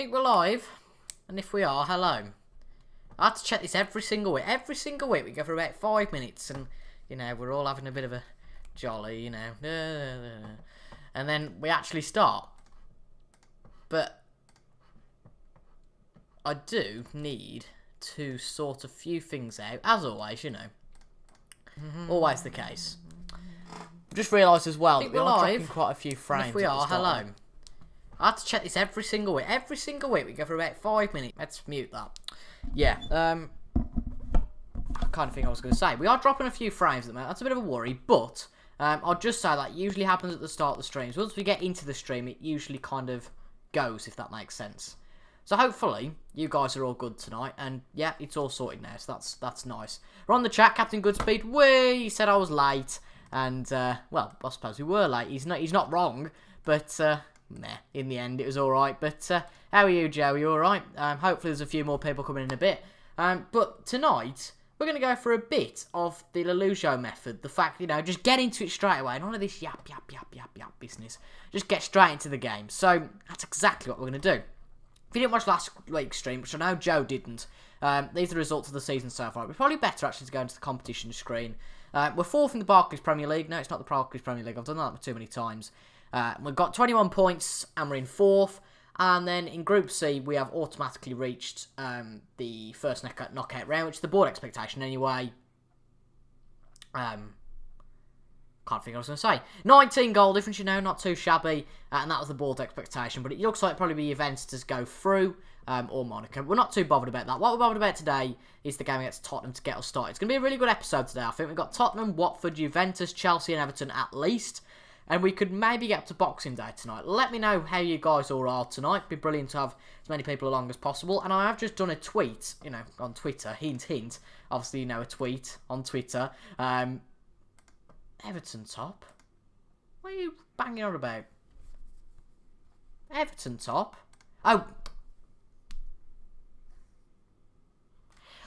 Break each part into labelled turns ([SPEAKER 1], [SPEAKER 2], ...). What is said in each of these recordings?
[SPEAKER 1] Think we're live, and if we are, hello. I have to check this every single week. Every single week we go for about 5 minutes, and we're all having a bit of a jolly, and then we actually start. But I do need to sort a few things out, as always, always the case. Just realised as well that we're dropping quite a few frames. If we are, hello. I have to check this every single week. Every single week we go for about 5 minutes. Let's mute that. Yeah, kind of thing I was going to say. We are dropping a few frames at the moment. That's a bit of a worry, but I'll just say that usually happens at the start of the streams. Once we get into the stream, it usually kind of goes, if that makes sense. So hopefully you guys are all good tonight, and yeah, it's all sorted now. So that's nice. We're on the chat, Captain Goodspeed. He said I was late, and well, I suppose we were late. He's not wrong, but in the end it was all right. But how are you, Joe? Are you all right? Hopefully there's a few more people coming in a bit. But tonight we're going to go for a bit of the Lelujo method. The fact, just get into it straight away. None of this yap business. Just get straight into the game. So that's exactly what we're going to do. If you didn't watch last week's stream, which I know Joe didn't, these are the results of the season so far. It's probably better actually to go into the competition screen. We're fourth in the Barclays Premier League. No, it's not the Barclays Premier League. I've done that too many times. We've got 21 points and we're in fourth. And then in Group C, we have automatically reached the first knockout round, which is the board expectation anyway. Can't think what I was going to say. 19 goal difference, not too shabby. And that was the board expectation. But it looks like probably be Juventus to go through, or Monaco. We're not too bothered about that. What we're bothered about today is the game against Tottenham to get us started. It's going to be a really good episode today, I think. We've got Tottenham, Watford, Juventus, Chelsea and Everton at least. And we could maybe get up to Boxing Day tonight. Let me know how you guys all are tonight. It'd be brilliant to have as many people along as possible. And I have just done a tweet, on Twitter. Hint, hint. Obviously, a tweet on Twitter. Everton top? What are you banging on about? Everton top? Oh.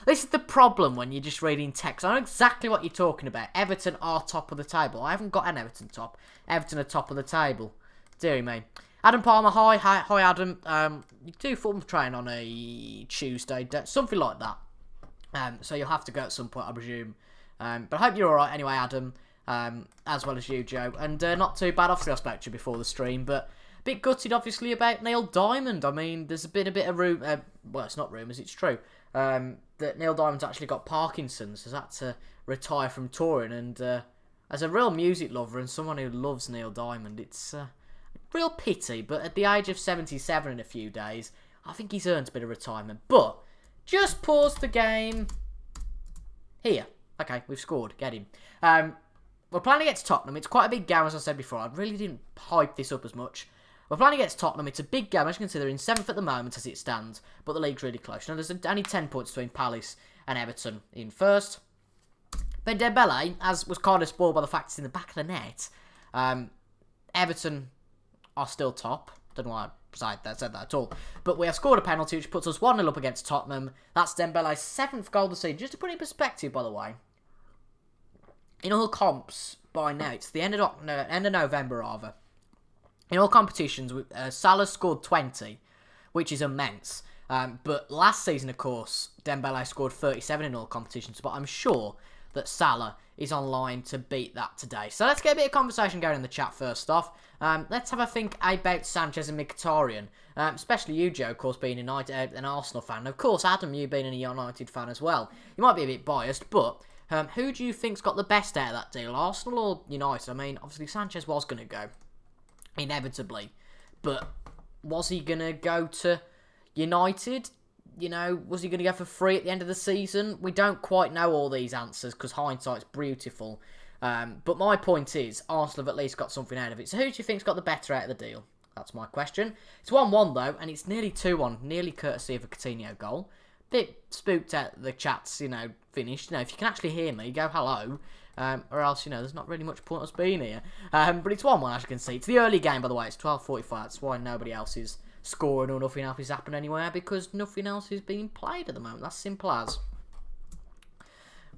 [SPEAKER 1] This is the problem when you're just reading text. I know exactly what you're talking about. Everton are top of the table. I haven't got an Everton top. Everton are top of the table. Deary me. Adam Palmer, hi Adam. You do football training on a Tuesday, something like that. So you'll have to go at some point, I presume. But I hope you're alright anyway, Adam. As well as you, Joe. And not too bad. Obviously, I spoke to you before the stream, but a bit gutted, obviously, about Neil Diamond. I mean, there's been a bit of rumour. Well, it's not rumours, it's true. That Neil Diamond's actually got Parkinson's, has had to retire from touring, and as a real music lover and someone who loves Neil Diamond, it's a real pity, but at the age of 77 in a few days, I think he's earned a bit of retirement. But just pause the game here. Okay, we've scored, get him. We're playing against Tottenham. It's quite a big game, as I said before. I really didn't hype this up as much. We're playing against Tottenham. It's a big game. As you can see, they're in 7th at the moment as it stands, but the league's really close. Now, there's only 10 points between Palace and Everton in first. But Dembele, as was kind of spoiled by the fact it's in the back of the net, Everton are still top. Don't know why I said that at all. But we have scored a penalty, which puts us 1-0 up against Tottenham. That's Dembele's 7th goal of the season. Just to put it in perspective, by the way, in all comps by now, it's the end of November, rather. In all competitions, Salah scored 20, which is immense. But last season, of course, Dembele scored 37 in all competitions. But I'm sure that Salah is online to beat that today. So let's get a bit of conversation going in the chat first off. Let's have a think about Sanchez and Mkhitaryan. Especially you, Joe, of course, being an Arsenal fan. And of course, Adam, you being a United fan as well. You might be a bit biased, but who do you think's got the best out of that deal? Arsenal or United? I mean, obviously Sanchez was going to go. Inevitably. But was he going to go to United? Was he going to go for free at the end of the season? We don't quite know all these answers because hindsight's beautiful. But my point is, Arsenal have at least got something out of it. So who do you think's got the better out of the deal? That's my question. It's 1-1 though, and it's nearly 2-1, nearly courtesy of a Coutinho goal. Bit spooked at the chats, finished. If you can actually hear me, go hello. Or else, there's not really much point us being here. But it's 1-1, as you can see. It's the early game, by the way. It's 12:45. That's why nobody else is scoring or nothing else is happening anywhere, because nothing else is being played at the moment. That's simple as.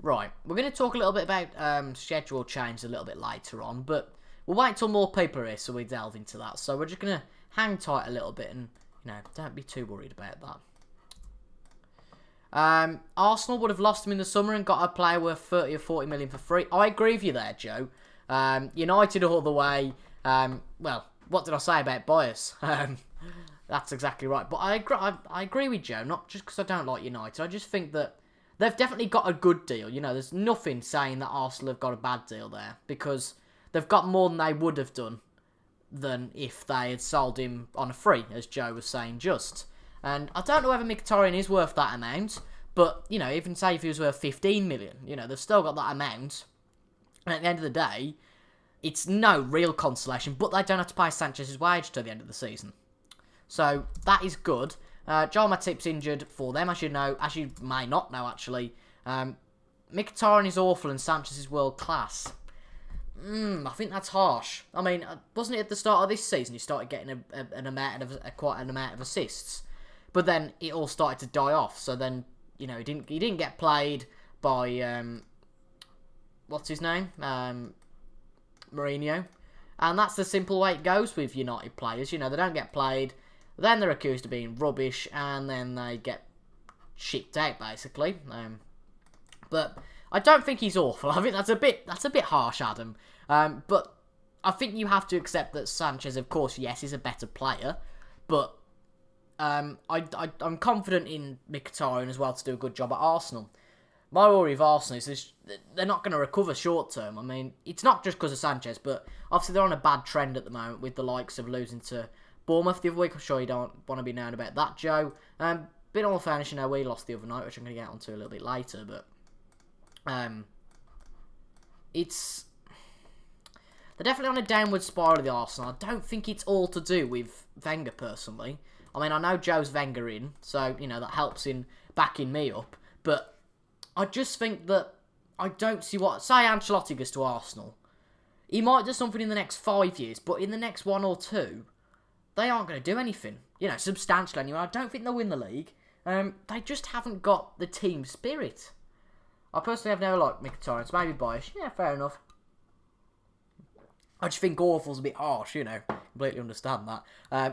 [SPEAKER 1] Right, we're going to talk a little bit about schedule change a little bit later on, but we'll wait until more people are here so we delve into that. So we're just going to hang tight a little bit and No, don't be too worried about that. Arsenal would have lost him in the summer and got a player worth 30 or 40 million for free. I agree with you there, Joe. United all the way. Well, what did I say about bias? That's exactly right. But I agree with Joe, not just because I don't like United. I just think that they've definitely got a good deal. There's nothing saying that Arsenal have got a bad deal there, because they've got more than they would have done than if they had sold him on a free, as Joe was saying just. And I don't know whether Mkhitaryan is worth that amount, but, even say if he was worth 15 million, they've still got that amount. And at the end of the day, it's no real consolation, but they don't have to pay Sanchez's wage till the end of the season. So, that is good. Joel Matip's injured for them, as you may not know, actually. Mkhitaryan is awful and Sanchez is world class. I think that's harsh. I mean, wasn't it at the start of this season he started getting quite an amount of assists, but then it all started to die off. So then he didn't get played by what's his name, Mourinho, and that's the simple way it goes with United players. They don't get played, then they're accused of being rubbish, and then they get shipped out basically. But I don't think he's awful. I think that's a bit harsh, Adam. But I think you have to accept that Sanchez, of course, yes, is a better player. But I'm confident in Mkhitaryan as well to do a good job at Arsenal. My worry with Arsenal is they're not going to recover short term. I mean, it's not just because of Sanchez, but obviously they're on a bad trend at the moment with the likes of losing to Bournemouth the other week. I'm sure you don't want to be known about that, Joe. Bit all fairness, we lost the other night, which I'm going to get onto a little bit later, but they're definitely on a downward spiral of the Arsenal. I don't think it's all to do with Wenger personally. I mean, I know Joe's Wenger in, so that helps in backing me up. But I just think that I don't see say Ancelotti goes to Arsenal. He might do something in the next 5 years, but in the next 1 or 2, they aren't going to do anything. Substantial anyway. I don't think they'll win the league. They just haven't got the team spirit. I personally have never liked Mkhitaryan, so maybe biased. Yeah, fair enough. I just think awful's a bit harsh, Completely understand that.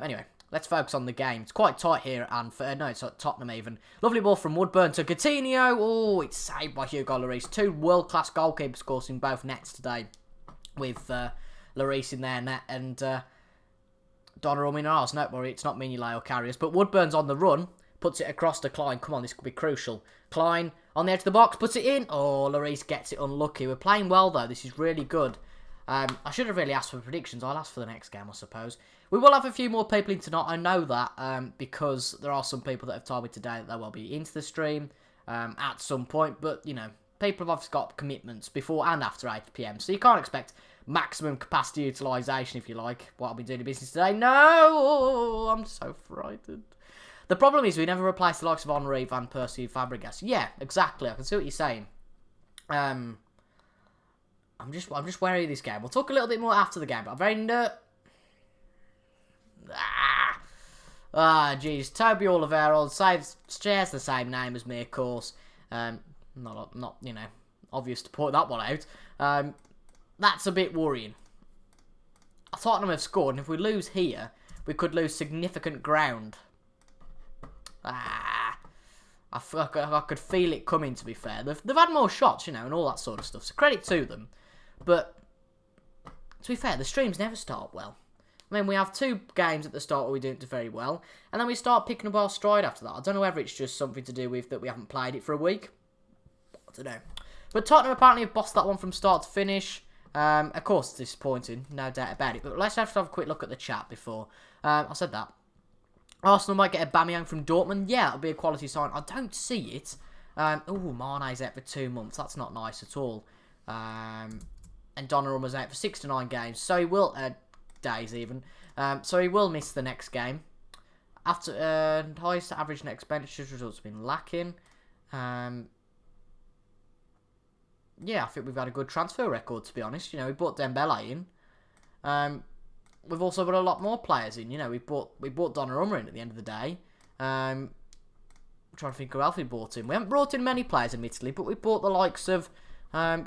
[SPEAKER 1] Anyway, let's focus on the game. It's quite tight here, and it's at Tottenham even. Lovely ball from Woodburn to Coutinho. Oh, it's saved by Hugo Lloris. 2 world-class goalkeepers, of course, in both nets today, with Lloris in their net and Donnarumma in ours. Don't worry, it's not Mignolet or Karius, but Woodburn's on the run. Puts it across to Klein. Come on, this could be crucial. Klein on the edge of the box, puts it in. Oh, Lloris gets it unlucky. We're playing well, though. This is really good. I should have really asked for predictions. I'll ask for the next game, I suppose. We will have a few more people in tonight. I know that because there are some people that have told me today that they will be into the stream at some point. But, people have obviously got commitments before and after 8 PM. So you can't expect maximum capacity utilisation, if you like. What I'll be doing in business today. No! I'm so frightened. The problem is we never replace the likes of Henry, Van Persie, Fabregas. Yeah, exactly. I can see what you're saying. I'm just wary of this game. We'll talk a little bit more after the game, but I'm very jeez. Toby Alderweireld shares the same name as me, of course. Not obvious to point that one out. That's a bit worrying. Tottenham have scored, and if we lose here, we could lose significant ground. I could feel it coming, to be fair. They've had more shots, and all that sort of stuff, so credit to them. But, to be fair, the streams never start well. I mean, we have 2 games at the start where we don't do very well, and then we start picking up our stride after that. I don't know whether it's just something to do with that we haven't played it for a week. I don't know. But Tottenham apparently have bossed that one from start to finish. Of course, it's disappointing, no doubt about it. But let's have a quick look at the chat before. I said that. Arsenal might get a Aubameyang from Dortmund. Yeah, it'll be a quality sign. I don't see it. Mane's out for 2 months. That's not nice at all. And Donnarumma's out for 6 to 9 games. So he will... days even. So he will miss the next game. After highest average net expenditures results have been lacking. Yeah, I think we've had a good transfer record, to be honest. We bought Dembele in. We've also got a lot more players in. We bought Donnarumma in at the end of the day. I'm trying to think who else we bought in. We haven't brought in many players, admittedly, but we bought the likes of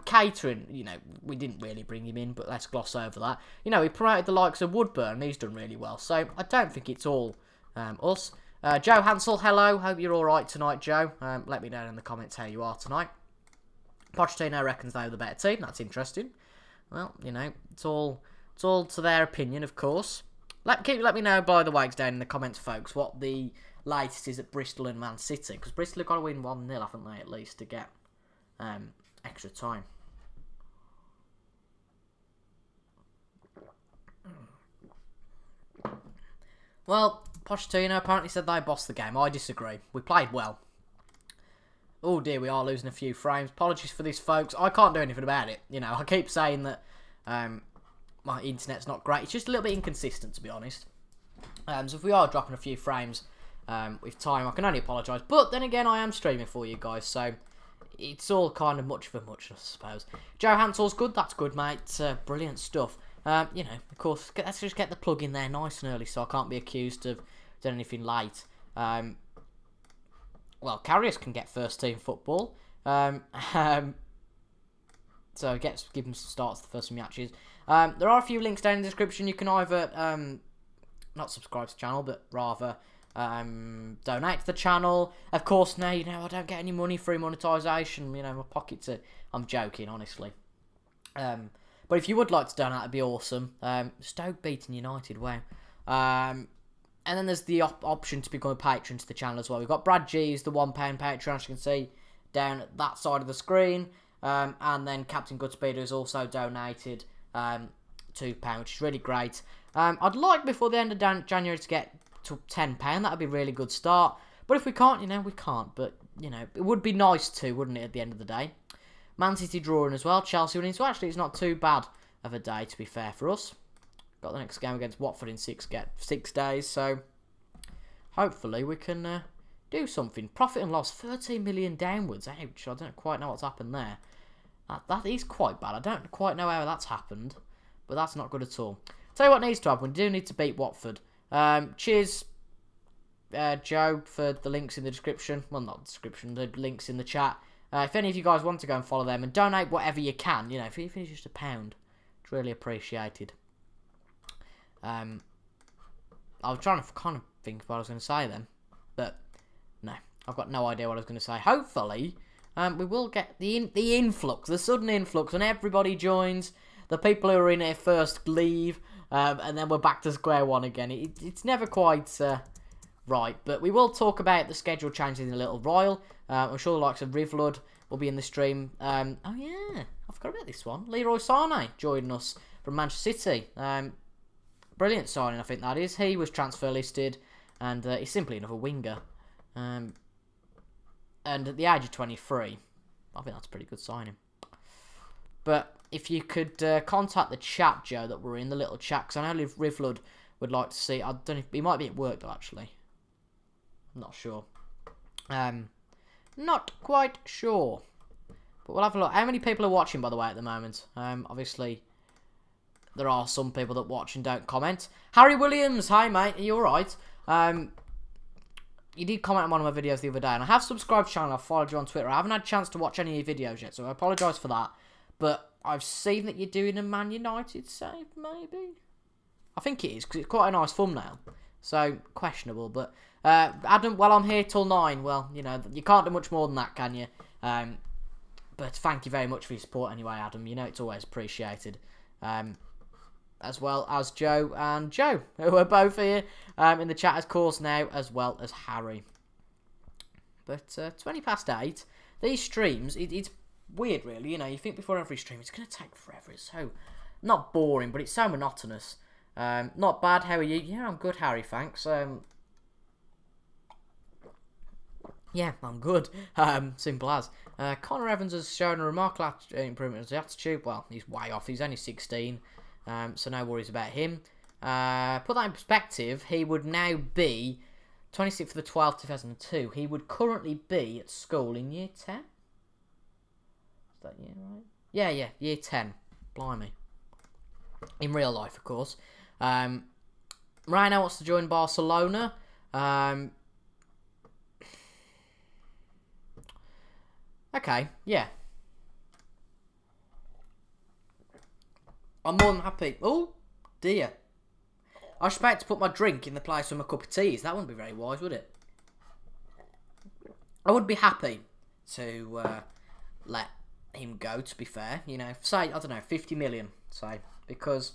[SPEAKER 1] Catering. We didn't really bring him in, but let's gloss over that. We promoted the likes of Woodburn, and he's done really well. So I don't think it's all us. Joe Hansel, hello. Hope you're all right tonight, Joe. Let me know in the comments how you are tonight. Pochettino reckons they're the better team. That's interesting. Well, you know, it's all to their opinion, of course. Let me know, by the way, down in the comments, folks, what the latest is at Bristol and Man City. Because Bristol have got to win 1-0, haven't they, at least, to get extra time. Well, Pochettino apparently said they bossed the game. I disagree. We played well. Oh dear, we are losing a few frames. Apologies for this, folks. I can't do anything about it. You know, I keep saying that my internet's not great. It's just a little bit inconsistent, to be honest. So if we are dropping a few frames with time, I can only apologise. But then again, I am streaming for you guys, so it's all kind of much of a muchness, I suppose. Joe Hansel's good. That's good, mate. Brilliant stuff. You know, of course, let's just get the plug in there nice and early so I can't be accused of doing anything late. Well, Carriers can get first team football. So give them some starts the first few matches. There are a few links down in the description. You can either not subscribe to the channel, but rather donate to the channel. Of course, now, you know, I don't get any money through monetization. You know, my pockets are... I'm joking, honestly. But if you would like to donate, that'd be awesome. Stoke beating United, wow. And then there's the option to become a patron to the channel as well. We've got Brad G's, the £1 Patreon, as you can see down at that side of the screen. And then Captain Goodspeed has also donated £2, which is really great. I'd like before the end of January to get to £10. That'd be a really good start. But if we can't, you know, we can't. But, you know, it would be nice to, wouldn't it, at the end of the day? Man City drawing as well. Chelsea winning. So actually, it's not too bad of a day, to be fair, for us. Got the next game against Watford in 6 days. So hopefully we can do something. Profit and loss, 13 million downwards. Ouch. I don't quite know what's happened there. That is quite bad. I don't quite know how that's happened. But that's not good at all. Tell you what needs to happen. We do need to beat Watford. Cheers, Joe, for the links in the description. Well, not the description. The links in the chat. If any of you guys want to go and follow them and donate whatever you can, you know, if it's just £1, it's really appreciated. I was trying to kind of think what I was going to say then, but no, I've got no idea what I was going to say. Hopefully, we will get the influx, the sudden influx, and everybody joins. The people who are in here first leave, and then we're back to square one again. It's never quite right, but we will talk about the schedule changes in a little while. I'm sure the likes of Rivlud will be in the stream. Oh yeah, I forgot about this one. Leroy Sané joining us from Manchester City. Brilliant signing, I think that is. He was transfer listed, and he's simply another winger. And at the age of 23, I think that's a pretty good signing. But if you could contact the chat, Joe, that we're in, the little chat, because I know Rivlud would like to see. I don't know if he might be at work though, actually. I'm not sure. Not quite sure. But we'll have a look. How many people are watching, by the way, at the moment? Obviously, there are some people that watch and don't comment. Harry Williams, hi, mate. Are you alright? You did comment on one of my videos the other day, and I have subscribed to the channel. I've followed you on Twitter. I haven't had a chance to watch any of your videos yet, so I apologise for that. But I've seen that you're doing a Man United save, maybe? I think it is, because it's quite a nice thumbnail. So, questionable, but... Adam, well, I'm here till 9. Well, you know, you can't do much more than that, can you? But thank you very much for your support anyway, Adam. You know it's always appreciated. As well as Joe and Joe, who are both here in the chat, of course, now, as well as Harry. But 20 past 8, these streams, it's weird, really. You know, you think before every stream, it's going to take forever. It's so, not boring, but it's so monotonous. Not bad, how are you? Yeah, I'm good, Harry, thanks. Yeah, I'm good. Simple as. Connor Evans has shown a remarkable improvement in his attitude. Well, he's way off. He's only 16, so no worries about him. Put that in perspective, he would now be 26th for the 12th, 2002. He would currently be at school in year 10. Is that year right? Yeah, year 10. Blimey. In real life, of course. Rhino wants to join Barcelona. Okay, yeah. I'm more than happy. Oh, dear. I was about to put my drink in the place of my cup of tea. That wouldn't be very wise, would it? I would be happy to let him go, to be fair. You know, say, I don't know, 50 million, say. Because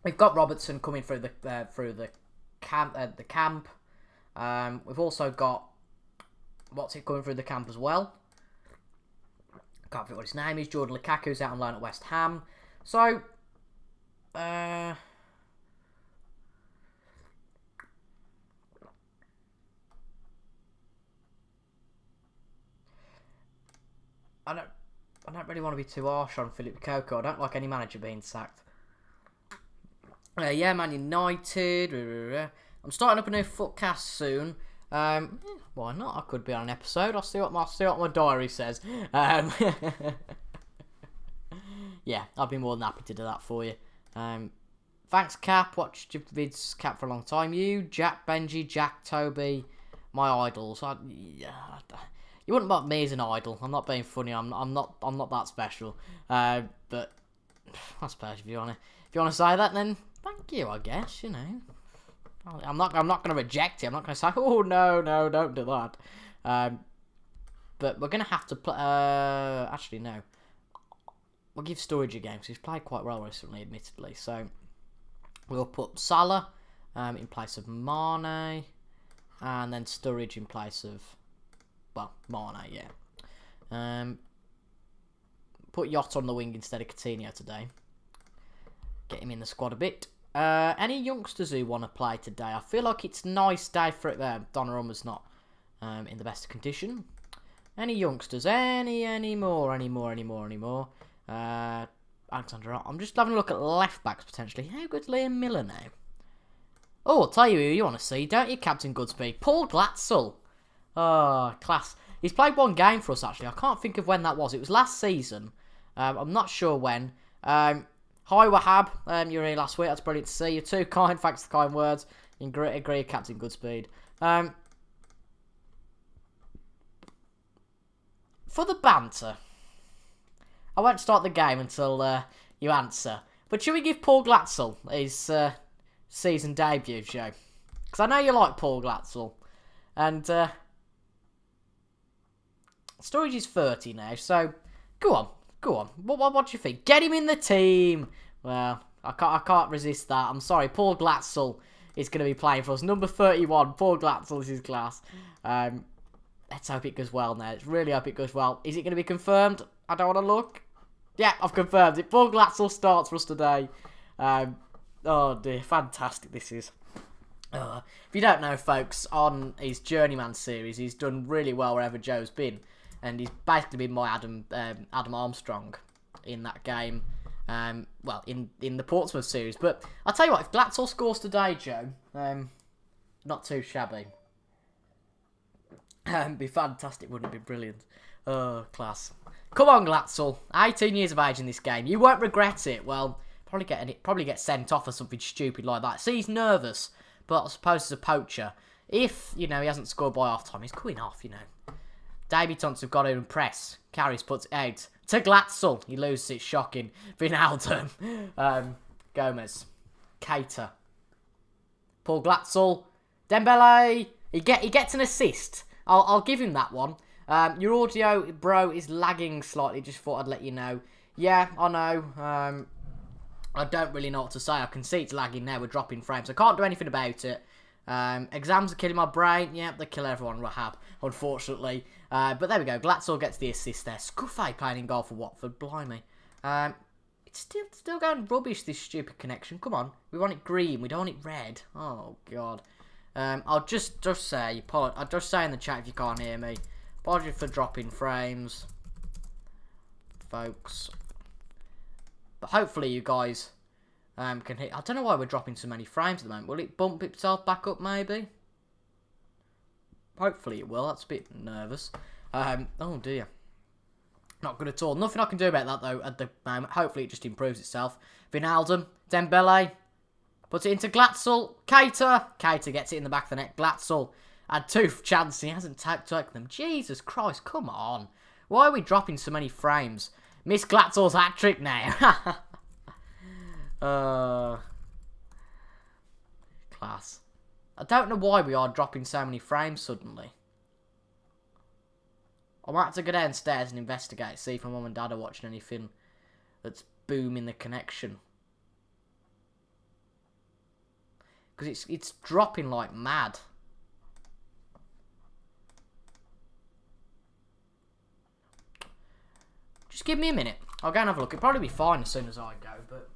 [SPEAKER 1] we've got Robertson coming through the camp. We've also got what's it coming through the camp as well. Can't think what his name is. Jordan Lukaku's out on loan at West Ham. So, I don't really want to be too harsh on Philip Coco. I don't like any manager being sacked. Yeah, Man United. I'm starting up a new footcast soon. Why not? I could be on an episode. I'll see what my diary says. Yeah, I'd be more than happy to do that for you. Thanks, Cap. Watched your vids, Cap, for a long time. You, Jack, Benji, Jack, Toby, my idols. You wouldn't mark me as an idol. I'm not being funny. I'm not that special. But I suppose if you wanna say that, then thank you. I guess, you know. I'm not going to reject it. I'm not going to say, oh no, don't do that. But we're going to have to play. Actually, no. We'll give Sturridge a game because he's played quite well recently, admittedly. So we'll put Salah in place of Mane, and then Sturridge in place of, well, Mane. Yeah. Put Yacht on the wing instead of Coutinho today. Get him in the squad a bit. Any youngsters who want to play today? I feel like it's a nice day for it there. Donnarumma's not in the best condition. Any youngsters? Any more? Alexander, I'm just having a look at left backs potentially. How good's Liam Miller now? Oh, I'll tell you who you want to see, don't you, Captain Goodspeed? Paul Glatzel. Oh, class. He's played one game for us, actually. I can't think of when that was. It was last season. I'm not sure when. Hi, Wahab. You were here last week. That's brilliant to see. You're too kind. Thanks for the kind words. Agree, Captain Goodspeed. For the banter, I won't start the game until you answer. But should we give Paul Glatzel his season debut, Joe? Because I know you like Paul Glatzel. And Sturridge is 30 now, so go on. What do you think? Get him in the team. Well, I can't resist that. I'm sorry. Paul Glatzel is going to be playing for us. Number 31. Paul Glatzel is his class. Let's hope it goes well now. Let's really hope it goes well. Is it going to be confirmed? I don't want to look. Yeah, I've confirmed it. Paul Glatzel starts for us today. Oh dear, fantastic this is. If you don't know, folks, on his Journeyman series, he's done really well wherever Joe's been. And he's basically been my Adam Armstrong in that game. Well, in the Portsmouth series. But I'll tell you what, if Glatzel scores today, Joe, not too shabby. It'd be fantastic, wouldn't it? Be brilliant. Oh, class. Come on, Glatzel. 18 years of age in this game. You won't regret it. Well, probably get sent off or something stupid like that. See, he's nervous, but I suppose as a poacher, if, you know, he hasn't scored by half-time, he's coming off, you know. Debutants have got to impress. Carries puts it out to Glatzel. He loses it. Shocking. Wijnaldum. Gomez. Keita. Paul Glatzel. Dembele. He gets an assist. I'll give him that one. Your audio, bro, is lagging slightly. Just thought I'd let you know. Yeah, I know. I don't really know what to say. I can see it's lagging now. We're dropping frames. I can't do anything about it. Exams are killing my brain. Yeah, they kill everyone, Rahab, unfortunately. But there we go. Glatzel gets the assist there. Scuffy playing in goal for Watford. Blimey. It's still going rubbish, this stupid connection. Come on. We want it green. We don't want it red. Oh, God. I'll just say in the chat if you can't hear me. Apologies for dropping frames, folks. But hopefully you guys can hit. I don't know why we're dropping so many frames at the moment. Will it bump itself back up, maybe? Hopefully it will. That's a bit nervous. Oh dear. Not good at all. Nothing I can do about that, though, at the moment. Hopefully it just improves itself. Wijnaldum. Dembele. Puts it into Glatzel. Keita gets it in the back of the net. Glatzel had 2 chances. He hasn't taken them. Jesus Christ, come on. Why are we dropping so many frames? Miss Glatzel's hat-trick now. Class. I don't know why we are dropping so many frames suddenly. I might have to go downstairs and investigate, see if my mum and dad are watching anything that's booming the connection. Because it's dropping like mad. Just give me a minute. I'll go and have a look. It'll probably be fine as soon as I go, but...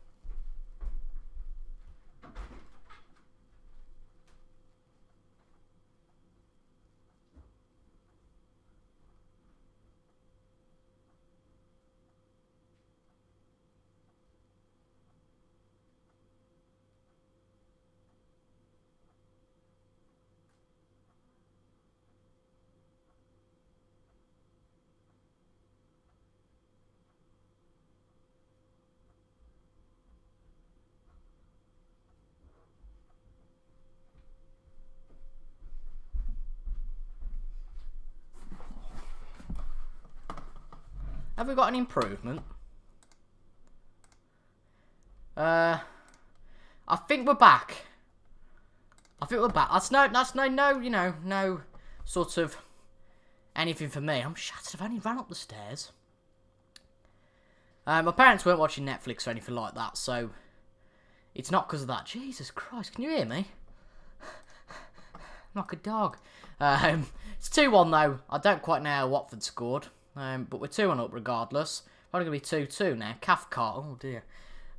[SPEAKER 1] Have we got an improvement? I think we're back. That's no, you know, no sort of anything for me. I'm shattered. I've only ran up the stairs. My parents weren't watching Netflix or anything like that, so it's not because of that. Jesus Christ, can you hear me? Like a dog. It's 2-1 though. I don't quite know how Watford scored. But we're 2-1 up regardless. Probably going to be 2-2 now. Cathcart, oh dear.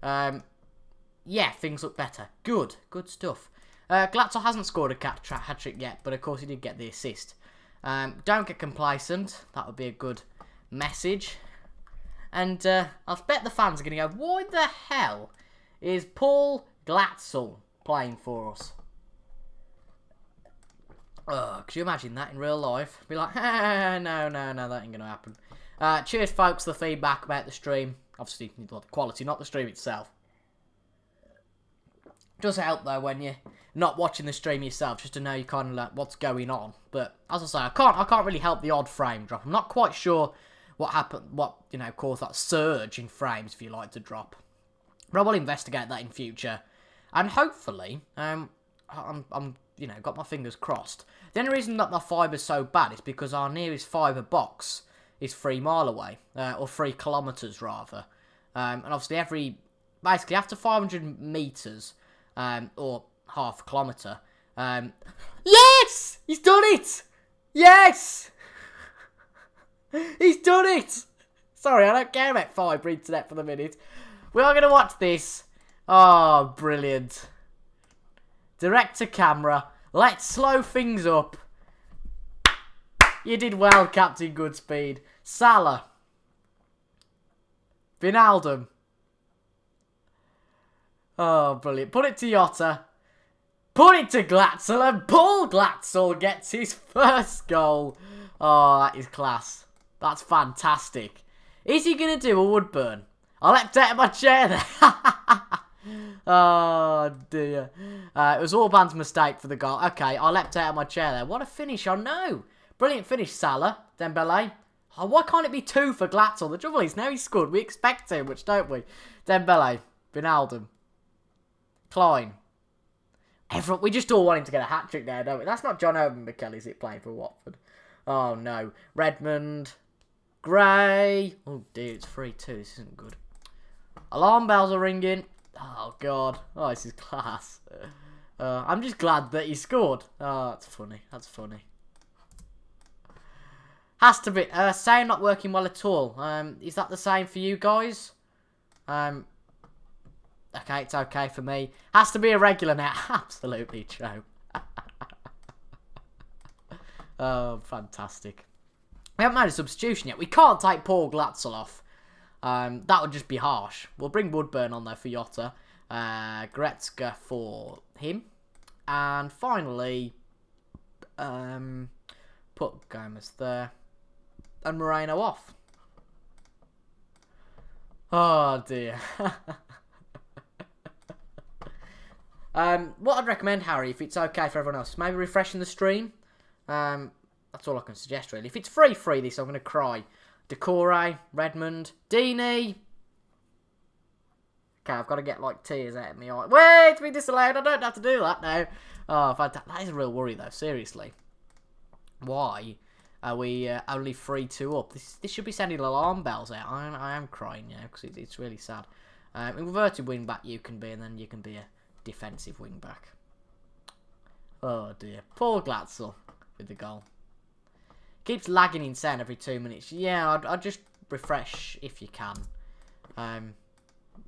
[SPEAKER 1] Yeah, things look better. Good stuff. Glatzel hasn't scored a hat-trick yet, but of course he did get the assist. Don't get complacent. That would be a good message. And I bet the fans are going to go, why the hell is Paul Glatzel playing for us? Oh, could you imagine that in real life? Be like, no, that ain't going to happen. Cheers, folks, for the feedback about the stream. Obviously, the quality, not the stream itself. It does help, though, when you're not watching the stream yourself, just to know you kind of like what's going on. But, as I say, I can't really help the odd frame drop. I'm not quite sure what happened, caused that surge in frames, if you like, to drop. But I will investigate that in future. And hopefully, I'm got my fingers crossed. The only reason that my fiber's so bad is because our nearest fibre box is 3 miles away, or 3 kilometres rather. And obviously basically after 500 metres, or half a kilometre, yes! He's done it! Yes! He's done it! Sorry, I don't care about fibre internet for the minute. We are going to watch this. Oh, brilliant. Direct to camera. Let's slow things up. You did well, Captain Goodspeed. Salah. Wijnaldum. Oh, brilliant. Put it to Jota. Put it to Glatzel. And Paul Glatzel gets his first goal. Oh, that is class. That's fantastic. Is he going to do a Woodburn? I leapt out of my chair there. Oh, dear. It was Orban's mistake for the goal. Okay, I leapt out of my chair there. What a finish, I know. Brilliant finish, Salah. Dembele. Oh, why can't it be 2 for Glatzel? The trouble is, now he's scored. We expect too much, don't we? Dembele. Wijnaldum. Klein. Everyone, we just all want him to get a hat-trick there, don't we? That's not John Owen McKell, is it, playing for Watford? Oh, no. Redmond. Gray. Oh, dear, it's 3-2. This isn't good. Alarm bells are ringing. Oh, God. Oh, this is class. I'm just glad that he scored. Oh, that's funny. That's funny. Has to be. Sound not working well at all. Is that the same for you guys? Okay, it's okay for me. Has to be a regular now. Absolutely true. Oh, fantastic. We haven't made a substitution yet. We can't take Paul Glatzel off. That would just be harsh. We'll bring Woodburn on there for Jota. Goretzka for him. And finally, put Gomez there. And Moreno off. Oh, dear. What I'd recommend, Harry, if it's okay for everyone else, maybe refreshing the stream. That's all I can suggest, really. If it's free this, I'm going to cry. Decore, Redmond, Deeney, Okay, I've got to get, like, tears out of me. Wait, it's been disallowed. I don't have to do that now. Oh, that is a real worry, though. Seriously. Why are we only 3-2 up? This should be sending alarm bells out. I am crying, you know, because it's really sad. Inverted wing back you can be, and then you can be a defensive wing back. Oh, dear. Paul Glatzel with the goal. Keeps lagging insane every 2 minutes. Yeah, I'd just refresh if you can.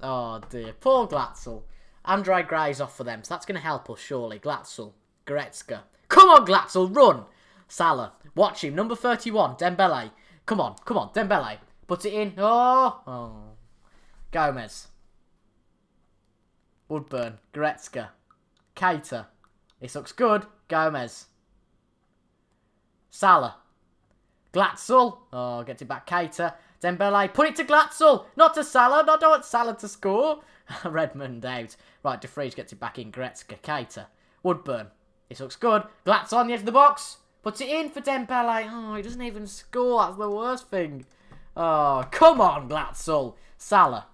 [SPEAKER 1] Oh, dear. Paul Glatzel. Andre Gray's off for them, so that's going to help us, surely. Glatzel. Goretzka. Come on, Glatzel, run! Salah. Watch him. Number 31, Dembele. Come on, Dembele. Put it in. Oh. Gomez. Woodburn. Goretzka. Keita. This looks good. Gomez. Salah. Glatzel. Oh, gets it back. Keita. Dembele. Put it to Glatzel. Not to Salah. I don't want Salah to score. Redmond out. Right, De Vries gets it back in. Goretzka. Keita. Woodburn. This looks good. Glatzel on the edge of the box. Puts it in for Dembele. Oh, he doesn't even score. That's the worst thing. Oh, come on, Glatzel. Salah.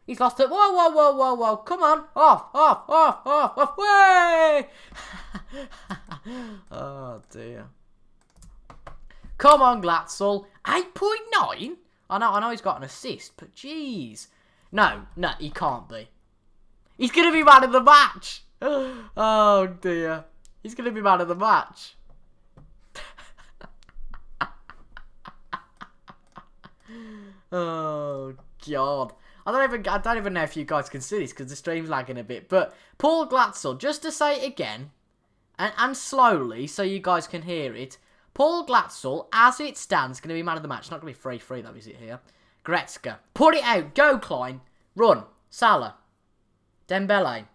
[SPEAKER 1] He's lost it. Whoa. Come on. Off. Way! Oh, dear. Come on, Glatzel. 8.9? I know he's got an assist, but jeez. No, he can't be. He's going to be man of the match. Oh, dear. He's going to be man of the match. Oh, God. I don't even know if you guys can see this because the stream's lagging a bit. But Paul Glatzel, just to say it again, and slowly so you guys can hear it. Paul Glatzel, as it stands, going to be man of the match. Not going to be 3-3 though, is it here? Goretzka. Put it out. Go, Klein. Run. Salah. Dembele.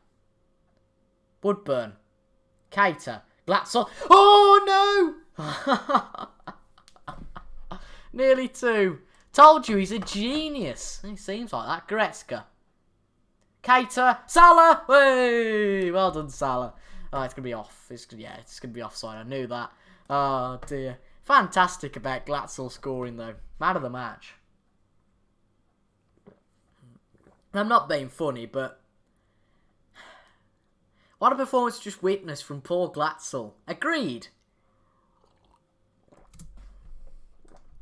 [SPEAKER 1] Woodburn. Keita. Glatzel. Oh, no! Nearly 2. Told you, he's a genius. He seems like that. Goretzka. Keita. Salah. Hey! Well done, Salah. Oh, it's going to be off. It's going to be offside. I knew that. Oh, dear. Fantastic about Glatzel scoring, though. Man of the match. I'm not being funny, but what a performance just witnessed from Paul Glatzel. Agreed.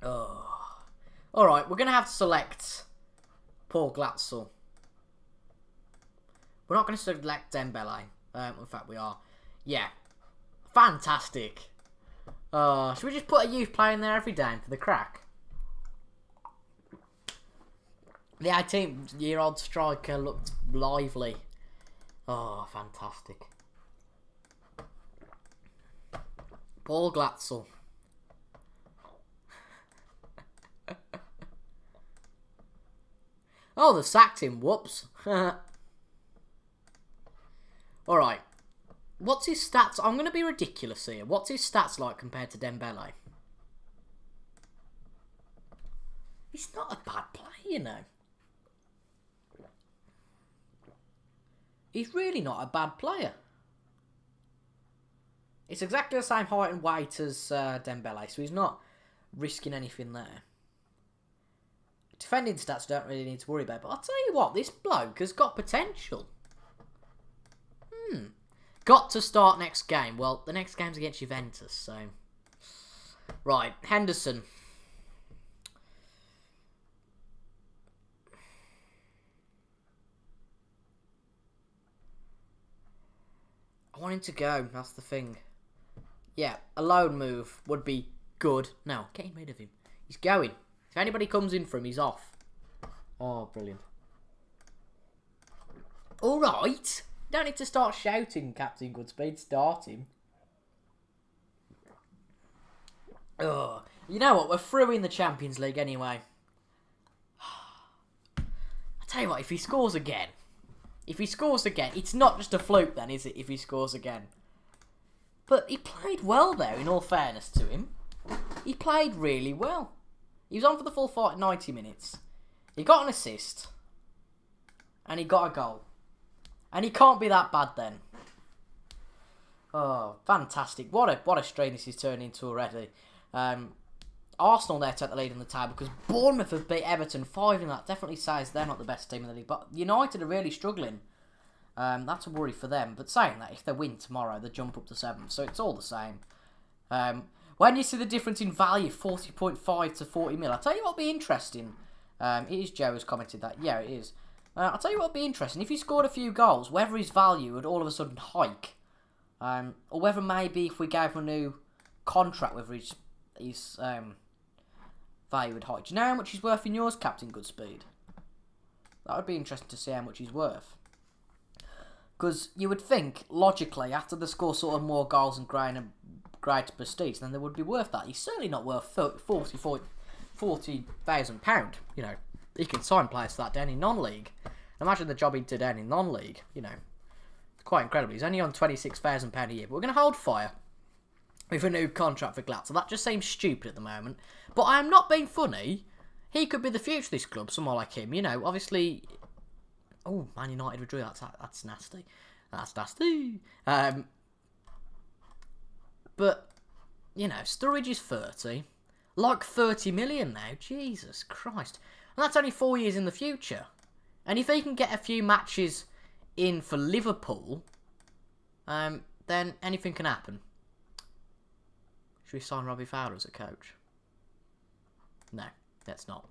[SPEAKER 1] Oh. Alright, we're going to have to select Paul Glatzel. We're not going to select Dembele. In fact, we are. Yeah. Fantastic. Should we just put a youth player in there every day for the crack? The 18-year-old striker looked lively. Oh, fantastic. Paul Glatzel. Oh, they sacked him. Whoops. Alright. What's his stats? I'm going to be ridiculous here. What's his stats like compared to Dembele? He's not a bad player, you know. He's really not a bad player. It's exactly the same height and weight as Dembele, so he's not risking anything there. Defending stats don't really need to worry about, but I'll tell you what, this bloke has got potential. Got to start next game. Well, the next game's against Juventus, so... Right, Henderson. I want him to go, that's the thing. Yeah, a loan move would be good. No, getting rid of him. He's going. If anybody comes in for him, he's off. Oh, brilliant. Alright. Don't need to start shouting, Captain Goodspeed. Start him. Ugh. You know what? We're through in the Champions League anyway. I tell you what, if he scores again... it's not just a fluke then, is it, if he scores again? But he played well there, in all fairness to him. He played really well. He was on for the full 90 minutes. He got an assist. And he got a goal. And he can't be that bad then. Oh, fantastic. What a stream this is turning into already. Arsenal there take the lead in the table because Bournemouth have beat Everton 5 in that. Definitely says they're not the best team in the league. But United are really struggling. That's a worry for them. But saying that, if they win tomorrow, they jump up to 7th. So it's all the same. When you see the difference in value, 40.5 to 40 mil, I'll tell you what will be interesting. It is Joe who's commented that. Yeah, it is. I'll tell you what will be interesting. If he scored a few goals, whether his value would all of a sudden hike. Or whether maybe if we gave him a new contract, whether his value would hike. Do you know how much he's worth in yours, Captain Goodspeed? That would be interesting to see how much he's worth. Because you would think, logically, after they score sort of more goals and greater prestige, then they would be worth that. He's certainly not worth £40,000. You know, he can sign players for that down in non-league. Imagine the job he did down in non-league. You know, it's quite incredible. He's only on £26,000 a year, but we're going to hold fire with a new contract for Glatzel. That just seems stupid at the moment. But I am not being funny. He could be the future of this club, someone like him. You know, obviously... Oh, Man United withdrew. That's nasty. That's nasty. But, you know, Sturridge is 30. Like 30 million now. Jesus Christ. And that's only 4 years in the future. And if he can get a few matches in for Liverpool, then anything can happen. Should we sign Robbie Fowler as a coach? No, let's not.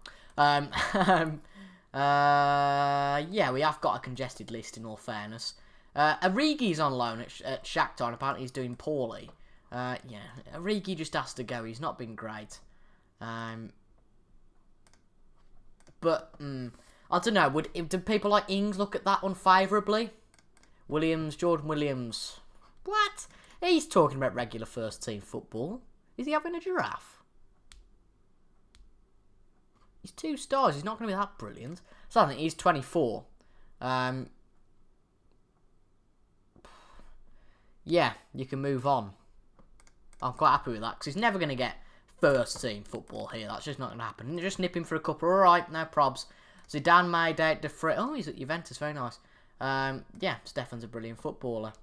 [SPEAKER 1] Yeah, we have got a congested list in all fairness. Origi's on loan at Shakhtar and apparently he's doing poorly. Yeah, Origi just has to go. He's not been great. But, I don't know. Do people like Ings look at that unfavourably? Jordan Williams. What? He's talking about regular first team football. Is he having a giraffe? He's 2 stars. He's not going to be that brilliant. So I think he's 24. Yeah, you can move on. I'm quite happy with that because he's never going to get first team football here. That's just not going to happen. Just nip him for a couple. All right, no probs. Zidane made out different. Oh, he's at Juventus. Very nice. Yeah, Stefan's a brilliant footballer.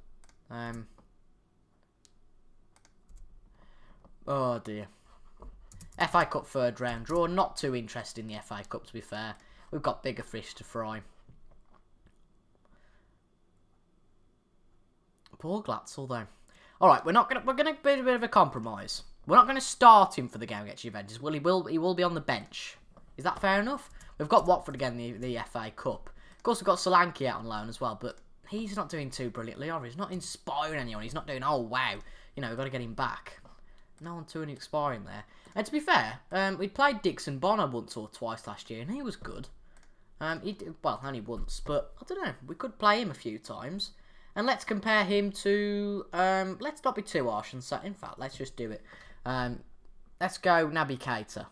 [SPEAKER 1] Oh dear. FA Cup 3rd round draw. Not too interested in the FA Cup, to be fair. We've got bigger fish to fry. Poor Glatzel, though. All right, we're gonna be a bit of a compromise. We're not gonna start him for the game against Juventus. He will be on the bench. Is that fair enough? We've got Watford again in the FA Cup. Of course, we've got Solanke out on loan as well, but he's not doing too brilliantly, or he's not inspiring anyone. He's not doing, oh wow, you know, we've got to get him back. No one too inspiring there. And to be fair, we played Dixon Bonner once or twice last year, and he was good. Well, only once, but I don't know. We could play him a few times. And let's compare him to... let's not be too harsh and say... In fact, let's just do it. Let's go Naby Keita.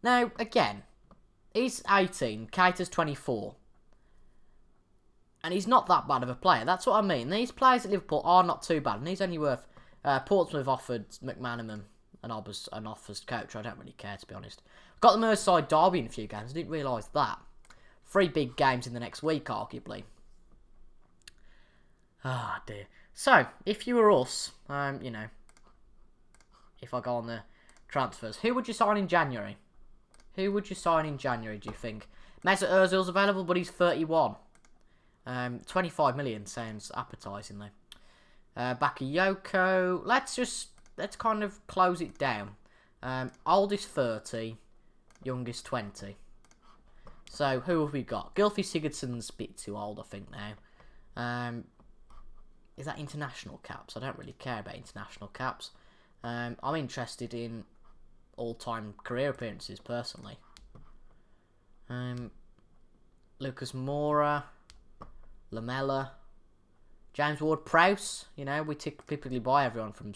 [SPEAKER 1] Now, again, he's 18. Keita's 24. And he's not that bad of a player. That's what I mean. These players at Liverpool are not too bad. And he's only worth... Portsmouth offered McManaman an offers coach. I don't really care, to be honest. Got the Merseyside derby in a few games. I didn't realise that. 3 big games in the next week, arguably. Ah, dear. So, if you were us, you know, if I go on the transfers, who would you sign in January? Who would you sign in January, do you think? Mesut Ozil's available, but he's 31. 25 million sounds appetising, though. Bakayoko. Let's kind of close it down. Oldest 30, youngest 20. So, who have we got? Gylfi Sigurdsson's a bit too old, I think, now. Is that international caps? I don't really care about international caps. I'm interested in all-time career appearances, personally. Lucas Moura, Lamella, James Ward-Prowse. You know, we typically buy everyone from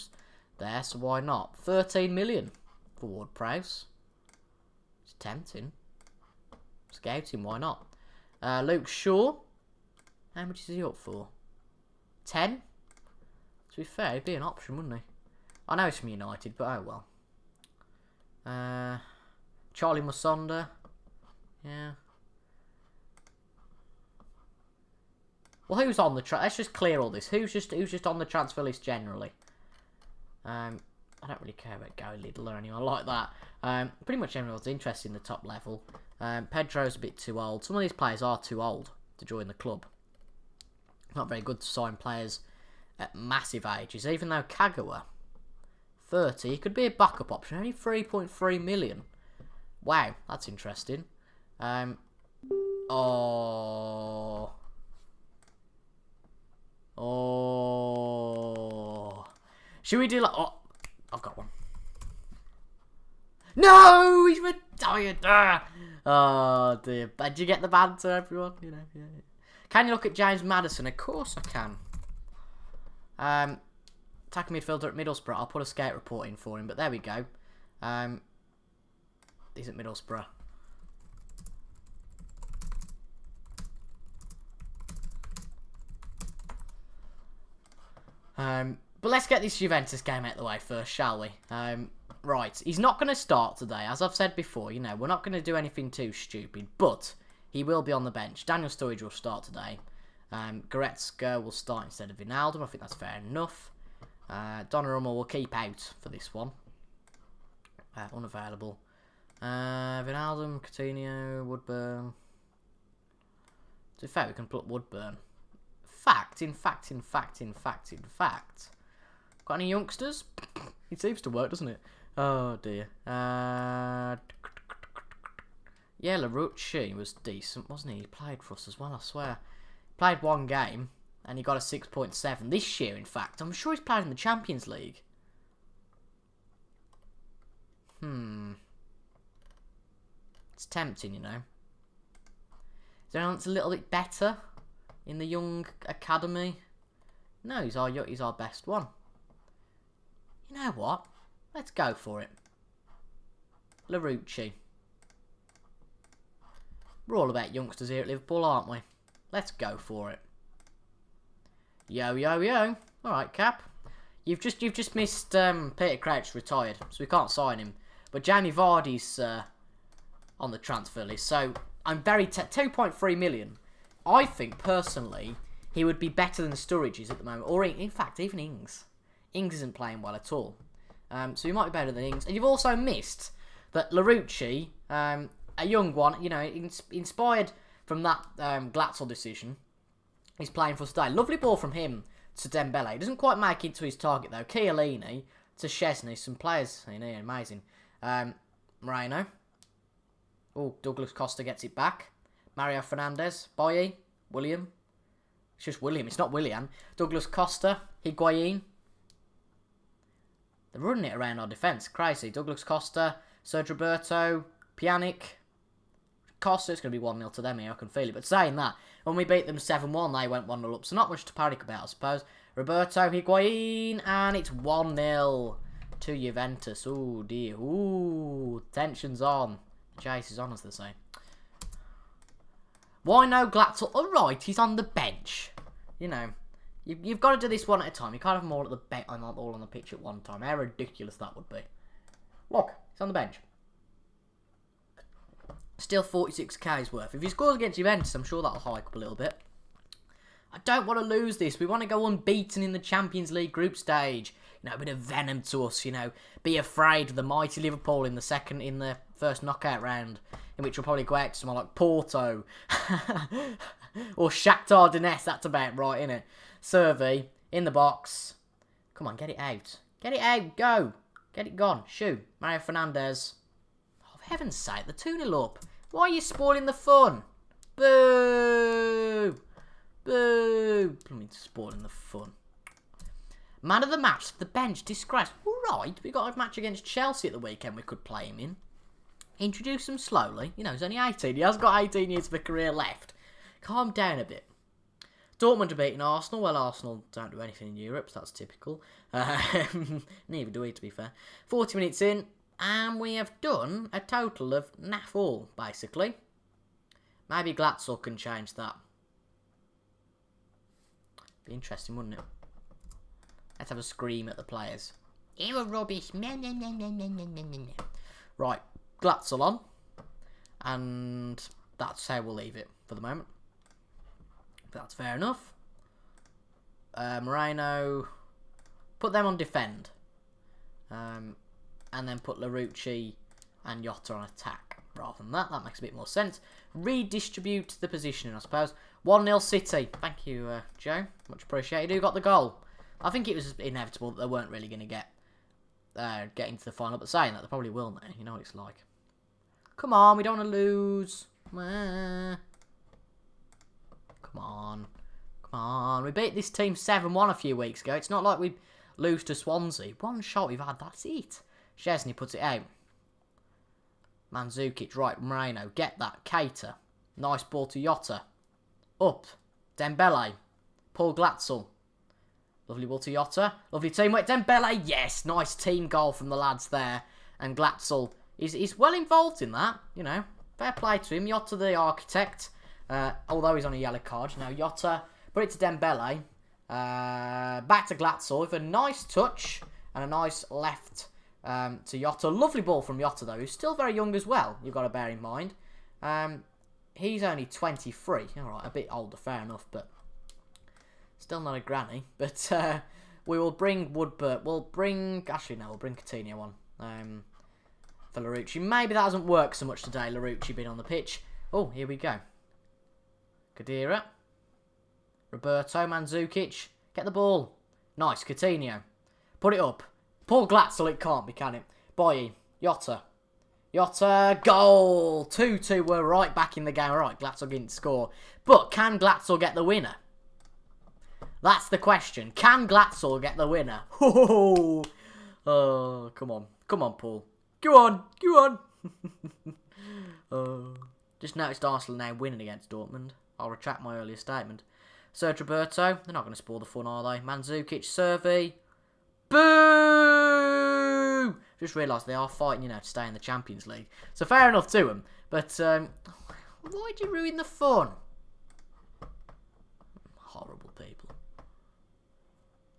[SPEAKER 1] there, so why not? 13 million for Ward-Prowse. It's tempting. Scout him, why not? Luke Shaw. How much is he up for? 10? To be fair, he'd be an option, wouldn't he? I know it's from United, but oh well. Charlie Musonda. Yeah. Well, who's on the let's just clear all this. Who's just on the transfer list generally? I don't really care about Gary Liddell or anyone like that. Pretty much everyone's interested in the top level. Pedro's a bit too old. Some of these players are too old to join the club. Not very good to sign players at massive ages, even though Kagawa, 30, he could be a backup option, only 3.3 million. Wow, that's interesting. Oh. Should we do like... Oh, I've got one. No, he's retired. Oh dear. Did you get the banter, everyone? You know, yeah. Can you look at James Maddison? Of course I can. Attacking midfielder at Middlesbrough. I'll put a skate report in for him, but there we go. He's at Middlesbrough. But let's get this Juventus game out of the way first, shall we? Right, he's not going to start today. As I've said before, you know, we're not going to do anything too stupid, but he will be on the bench. Daniel Sturridge will start today. Goretzka will start instead of Wijnaldum. I think that's fair enough. Donnarumma will keep out for this one. Unavailable. Wijnaldum, Coutinho, Woodburn. To be fair, we can put Woodburn. In fact. Got any youngsters? It seems to work, doesn't it? Oh dear. Yeah, Larucci was decent, wasn't he? He played for us as well, I swear. Played one game, and he got a 6.7. This year, in fact. I'm sure he's played in the Champions League. It's tempting, you know. Is there anyone that's a little bit better in the young academy? No, he's our best one. You know what? Let's go for it. Larucci. We're all about youngsters here at Liverpool, aren't we? Let's go for it. Yo. Alright, Cap. You've just missed Peter Crouch retired, so we can't sign him. But Jamie Vardy's on the transfer list, so I'm very... 2.3 million. I think, personally, he would be better than Sturridge is at the moment. Or, in fact, even Ings. Ings isn't playing well at all. So he might be better than Ings. And you've also missed that Larucci, a young one, you know, inspired from that Glatzel decision, he's playing for today. Lovely ball from him to Dembele. He doesn't quite make it to his target, though. Chiellini to Szczesny. Some players in here, amazing. Moreno. Oh, Douglas Costa gets it back. Mario Fernandes. Boye. William. It's just William. It's not William. Douglas Costa. Higuain. They're running it around our defence. Crazy. Douglas Costa. Sergio Roberto. Pjanic. Costa. It's going to be 1-0 to them here. I can feel it. But saying that, when we beat them 7-1, they went 1-0 up. So not much to panic about, I suppose. Roberto. Higuain. And it's 1-0 to Juventus. Oh, dear. Ooh. Tension's on. Chase is on, as they say. Why no Glatzel? Alright, he's on the bench. You know, you've got to do this one at a time. You can't have them all at the all on the pitch at one time. How ridiculous that would be. Look, he's on the bench. Still 46k's worth. If he scores against Juventus, I'm sure that'll hike up a little bit. I don't want to lose this. We want to go unbeaten in the Champions League group stage. You know, a bit of venom to us, you know. Be afraid of the mighty Liverpool in the first knockout round, in which we'll probably go out to someone like Porto. Or Shakhtar Donetsk, that's about right, innit? Survey, in the box. Come on, get it out. Get it out, go. Get it gone, shoot. Mario Fernandes. Oh, for heaven's sake, the 2-0 up. Why are you spoiling the fun? Boo! Boo! Spoiling the fun. Man of the match, the bench, disgrace. Alright, we got a match against Chelsea at the weekend we could play him in. Introduce him slowly. You know, he's only 18. He has got 18 years of a career left. Calm down a bit. Dortmund are beating Arsenal. Well, Arsenal don't do anything in Europe, so that's typical. Neither do we, to be fair. 40 minutes in, and we have done a total of naff all, basically. Maybe Glatzel can change that. Be interesting, wouldn't it? Let's have a scream at the players. You were rubbish. Right, Glatzel on. And that's how we'll leave it for the moment. That's fair enough. Moreno. Put them on defend. and then put Larouci and Jota on attack. Rather than that, that makes a bit more sense. Redistribute the positioning, I suppose. 1-0 City. Thank you, Joe. Much appreciated. Who got the goal? I think it was inevitable that they weren't really going to get into the final, but saying that, they probably will now. You know what it's like. Come on, we don't want to lose. Come on. Come on. We beat this team 7-1 a few weeks ago. It's not like we lose to Swansea. One shot we've had, that's it. Chesney puts it out. Mandzukic, right, Moreno, get that. Keita. Nice ball to Jota. Up. Dembele. Paul Glatzel. Lovely ball to Jota. Lovely teamwork. Dembele, yes. Nice team goal from the lads there. And Glatzel is well involved in that. You know, fair play to him. Jota the architect. Although he's on a yellow card. Now Jota, put it to Dembele. Back to Glatzel with a nice touch. And a nice left to Jota. Lovely ball from Jota though. Who's still very young as well. You've got to bear in mind. He's only 23. Alright, a bit older, fair enough. But still not a granny. But we will bring Woodburn. We'll bring Coutinho on. For Larouci. Maybe that doesn't work so much today, Larouci being on the pitch. Oh, here we go. Khedira. Roberto Mandzukic. Get the ball. Nice, Coutinho. Put it up. Paul Glatzel, it can't be, can it? Boye. Jota. Jota. Goal. 2-2. We're right back in the game. All right, Glatzel didn't score. But can Glatzel get the winner? That's the question. Can Glatzel get the winner? Oh, come on. Come on, Paul. Go on. Go on. Just noticed Arsenal now winning against Dortmund. I'll retract my earlier statement. Serge Roberto. They're not going to spoil the fun, are they? Mandzukic. Servi. Boo! Just realised they are fighting, to stay in the Champions League. So fair enough to them. But why'd you ruin the fun? Horrible people.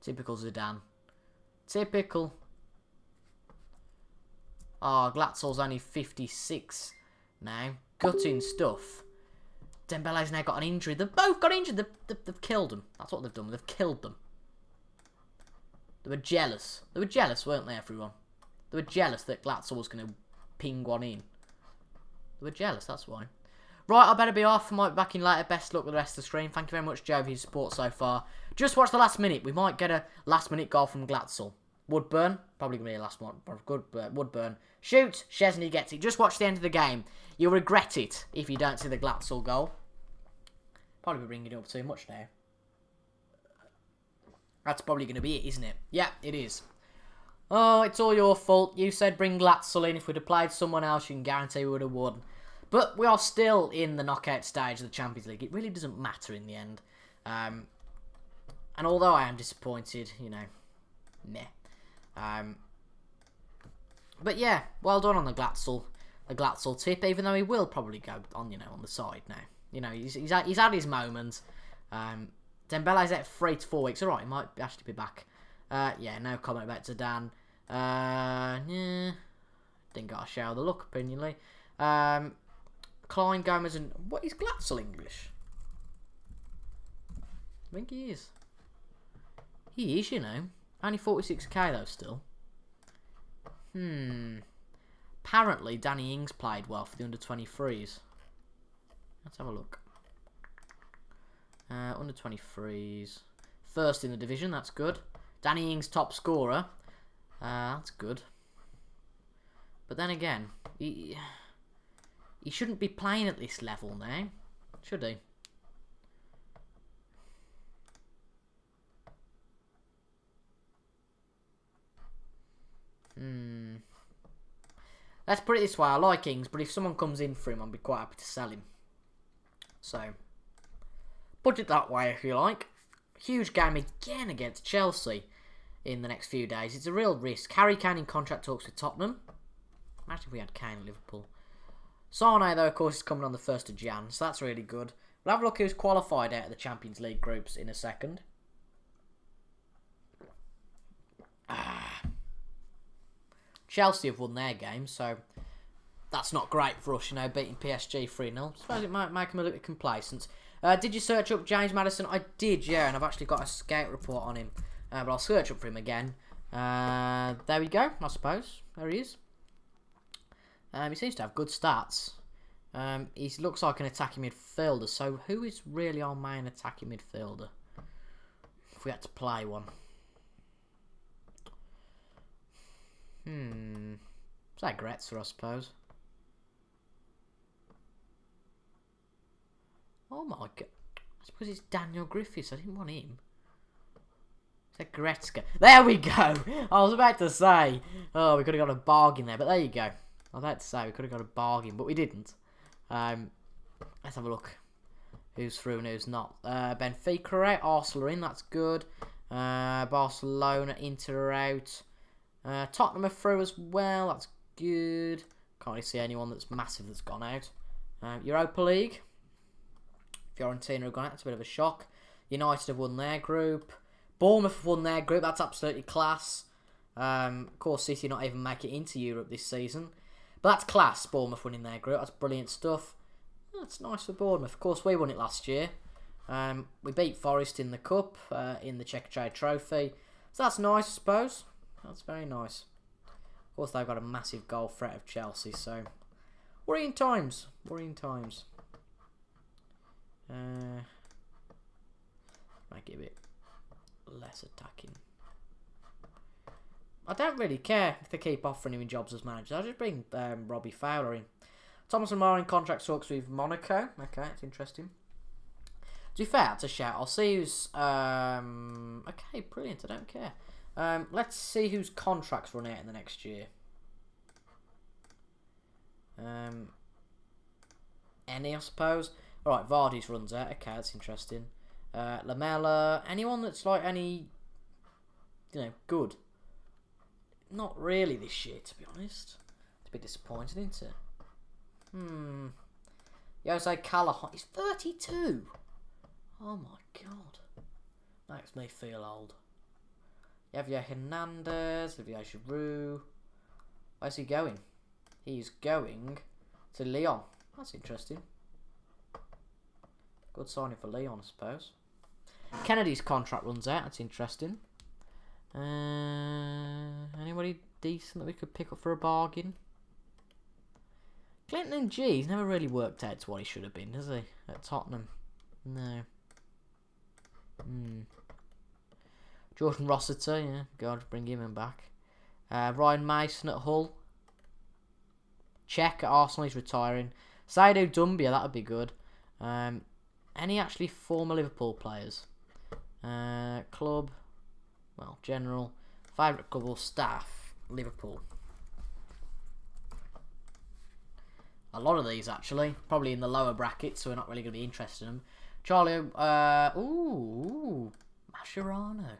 [SPEAKER 1] Typical Zidane. Typical. Oh, Glatzel's only 56 now. Gutting stuff. Dembele's now got an injury. They've both got injured. They've killed them. That's what they've done. They've killed them. They were jealous. They were jealous, weren't they, everyone? They were jealous that Glatzel was going to ping one in. They were jealous, that's why. Right, I better be off. I might be back in later. Best luck with the rest of the stream. Thank you very much, Joe, for your support so far. Just watch the last minute. We might get a last-minute goal from Glatzel. Woodburn. Probably going to be a last one. Good, Woodburn. Shoot. Chesney gets it. Just watch the end of the game. You'll regret it if you don't see the Glatzel goal. Probably be bringing it up too much now. That's probably going to be it, isn't it? Yeah, it is. Oh, it's all your fault. You said bring Glatzel in. If we'd have played someone else, you can guarantee we would have won. But we are still in the knockout stage of the Champions League. It really doesn't matter in the end. And although I am disappointed, meh. But yeah, well done on the Glatzel tip, even though he will probably go on, on the side now. He's had his moments. Dembele's out 3 to 4 weeks. Alright, he might actually be back. Yeah, no comment about Zidane. Yeah, didn't got a share of the luck, opinionly. Klein, Gomez, and what is Glatzel English? I think he is. He is, Only 46k though, still. Apparently, Danny Ings played well for the under-23s. Let's have a look. Under-23s. First in the division, that's good. Danny Ings, top scorer. That's good. But then again, he shouldn't be playing at this level now, should he? Let's put it this way, I like Ings, but if someone comes in for him, I'd be quite happy to sell him. So, put it that way if you like. Huge game again against Chelsea in the next few days. It's a real risk. Harry Kane in contract talks with Tottenham. Imagine if we had Kane at Liverpool. Sane, though, of course, is coming on the 1st of Jan, so that's really good. We'll have a look who's qualified out of the Champions League groups in a second. Chelsea have won their game, so that's not great for us, beating PSG 3-0. I suppose it might make them a little bit complacent. Did you search up James Maddison? I did, yeah, and I've actually got a scout report on him. But I'll search up for him again. There we go, I suppose. There he is. He seems to have good stats. He looks like an attacking midfielder. So who is really our main attacking midfielder? If we had to play one. Is that Gretzer, I suppose? Oh my god. I suppose it's Daniel Griffiths. I didn't want him. Is that Gretzka? There we go. I was about to say. Oh, we could have got a bargain there. But there you go. I was about to say we could have got a bargain. But we didn't. Let's have a look. Who's through and who's not. Benfica are out. Arsenal are in. That's good. Barcelona, Inter are out. Tottenham are through as well. That's good. Can't really see anyone that's massive that's gone out. Europa League. Fiorentina have gone out. It's a bit of a shock. United have won their group. Bournemouth have won their group. That's absolutely class. Of course, City not even make it into Europe this season. But that's class, Bournemouth winning their group. That's brilliant stuff. That's nice for Bournemouth. Of course, we won it last year. We beat Forest in the Cup, in the Checkatrade Trophy. So that's nice, I suppose. That's very nice. Of course, they've got a massive goal threat of Chelsea, so... Worrying times. Worrying times. Make it a bit less attacking. I don't really care if they keep offering him jobs as manager. I'll just bring Robbie Fowler in. Thomas Lemar in contract talks with Monaco. Okay, that's interesting. To be fair, it's a shout. I'll see who's... okay, brilliant. I don't care. Let's see whose contracts run out in the next year. Any, I suppose. Alright, Vardy's runs out. Okay, that's interesting. Lamella. Anyone that's like any... You know, good. Not really this year, to be honest. It's a bit disappointing, isn't it? Jose Callahan. He's 32. Oh my god. Makes me feel old. Javier Hernandez. Olivier Giroud. Where's he going? He's going to Lyon. That's interesting. Good signing for Lyon, I suppose. Kennedy's contract runs out. That's interesting. Anybody decent that we could pick up for a bargain? Clinton G's never really worked out to what he should have been, has he? At Tottenham. No. Jordan Rossiter, yeah. God, bring him back. Ryan Mason at Hull. Czech at Arsenal, he's retiring. Saido Doumbia, that would be good. Any actually former Liverpool players? Club. Well, general. Favourite club or staff? Liverpool. A lot of these, actually. Probably in the lower brackets, so we're not really going to be interested in them. Charlie... ooh. Mascherano.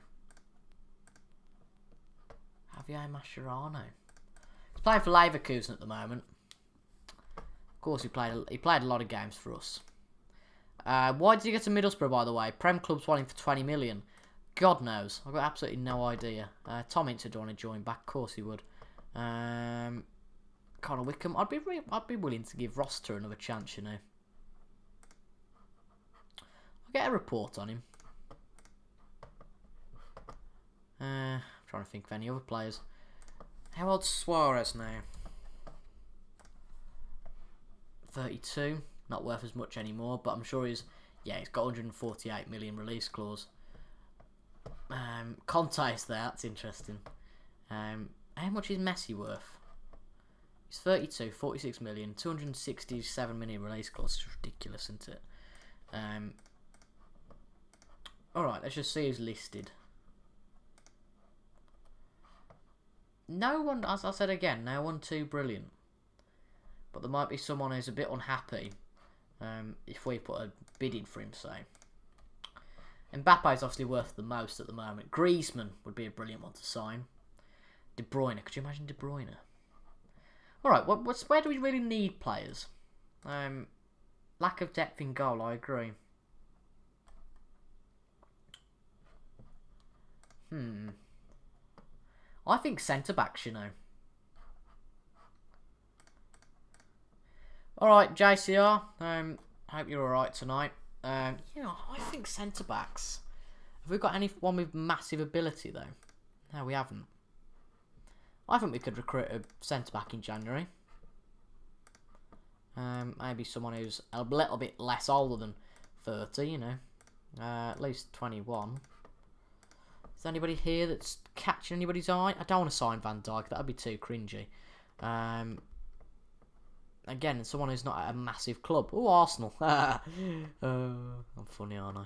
[SPEAKER 1] Javier Mascherano. He's playing for Leverkusen at the moment. Of course, he played a lot of games for us. Why did he get to Middlesbrough, by the way? Prem club's wanting for 20 million. God knows. I've got absolutely no idea. Tom Ince would want to join back. Of course he would. Connor Wickham. I'd be willing to give Roster another chance, you know. I'll get a report on him. I'm trying to think of any other players. How old's Suarez now? 32. Not worth as much anymore, but I'm sure he's got 148 million release clause. Conte's there, that's interesting. How much is Messi worth? He's 32, 46 million, 267 million release clause. It's ridiculous, isn't it? Alright, let's just see who's listed. No one, as I said again, no one too brilliant. But there might be someone who's a bit unhappy if we put a bid in for him, say. Mbappe's obviously worth the most at the moment. Griezmann would be a brilliant one to sign. De Bruyne, could you imagine De Bruyne? Alright, where do we really need players? Lack of depth in goal, I agree. I think centre-backs, you know. Alright, JCR. Hope you're alright tonight. I think centre-backs. Have we got anyone with massive ability, though? No, we haven't. I think we could recruit a centre-back in January. Maybe someone who's a little bit less older than 30, you know. At least 21. Is there anybody here that's catching anybody's eye? I don't want to sign Van Dijk. That would be too cringy. Again, someone who's not at a massive club. Oh, Arsenal. I'm funny, aren't I?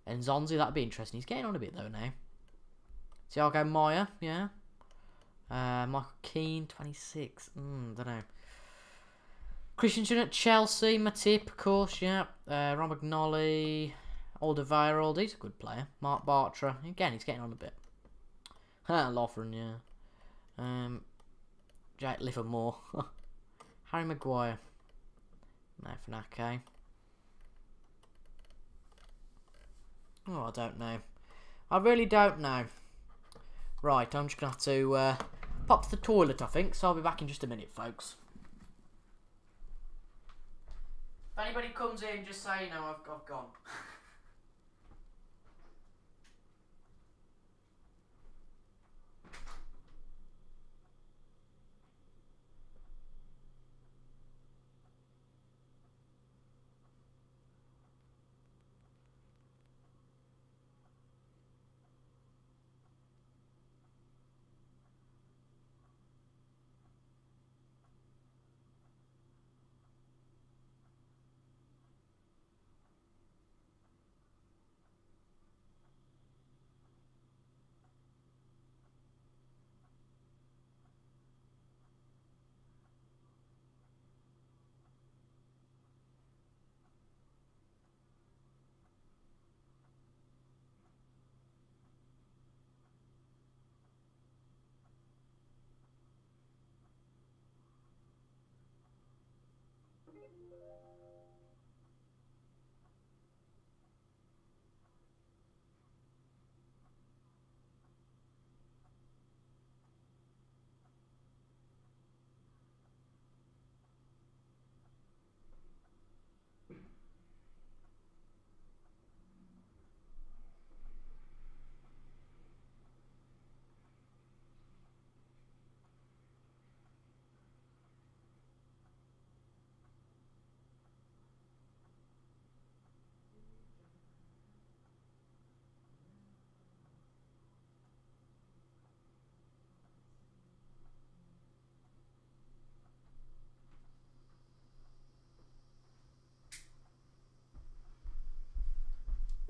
[SPEAKER 1] And Zonzi, that'd be interesting. He's getting on a bit, though, now. Thiago Moya, yeah. Michael Keane, 26. Don't know. Christensen at Chelsea. Matip, of course, yeah. Romagnoli. Alderweireld, he's a good player. Mark Bartra, again, he's getting on a bit. Lovren, yeah. Jake Livermore. Harry Maguire. Nathan Ake. Oh, I don't know. I really don't know. Right, I'm just going to have to pop to the toilet, I think. So I'll be back in just a minute, folks. If anybody comes in, just say, no, I've gone.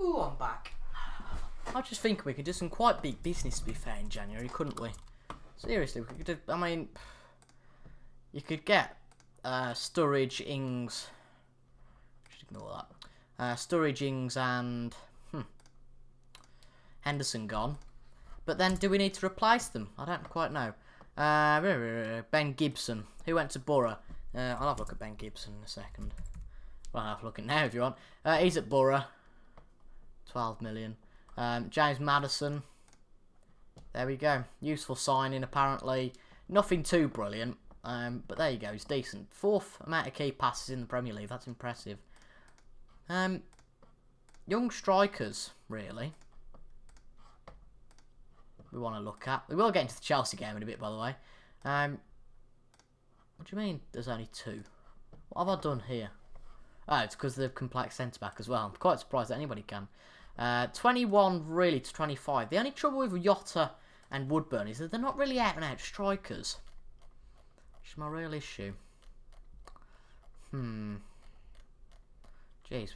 [SPEAKER 1] Ooh, I'm back. I just think we could do some quite big business, to be fair, in January, couldn't we? Seriously, we could do, I mean, you could get Sturridge, Ings, just ignore that. Sturridge, Ings and Henderson gone. But then, do we need to replace them? I don't quite know. Ben Gibson, who went to Borough. I'll have a look at Ben Gibson in a second. Well, I'll have a look at now if you want. He's at Borough. 12 million. James Maddison. There we go. Useful signing, apparently. Nothing too brilliant. But there you go. It's decent. 4th amount of key passes in the Premier League. That's impressive. Young strikers, really. We want to look at. We will get into the Chelsea game in a bit, by the way. What do you mean there's only 2? What have I done here? Oh, it's because they've complex centre-back as well. I'm quite surprised that anybody can. 21 really to 25. The only trouble with Jota and Woodburn is that they're not really out-and-out strikers. Which is my real issue. Jeez,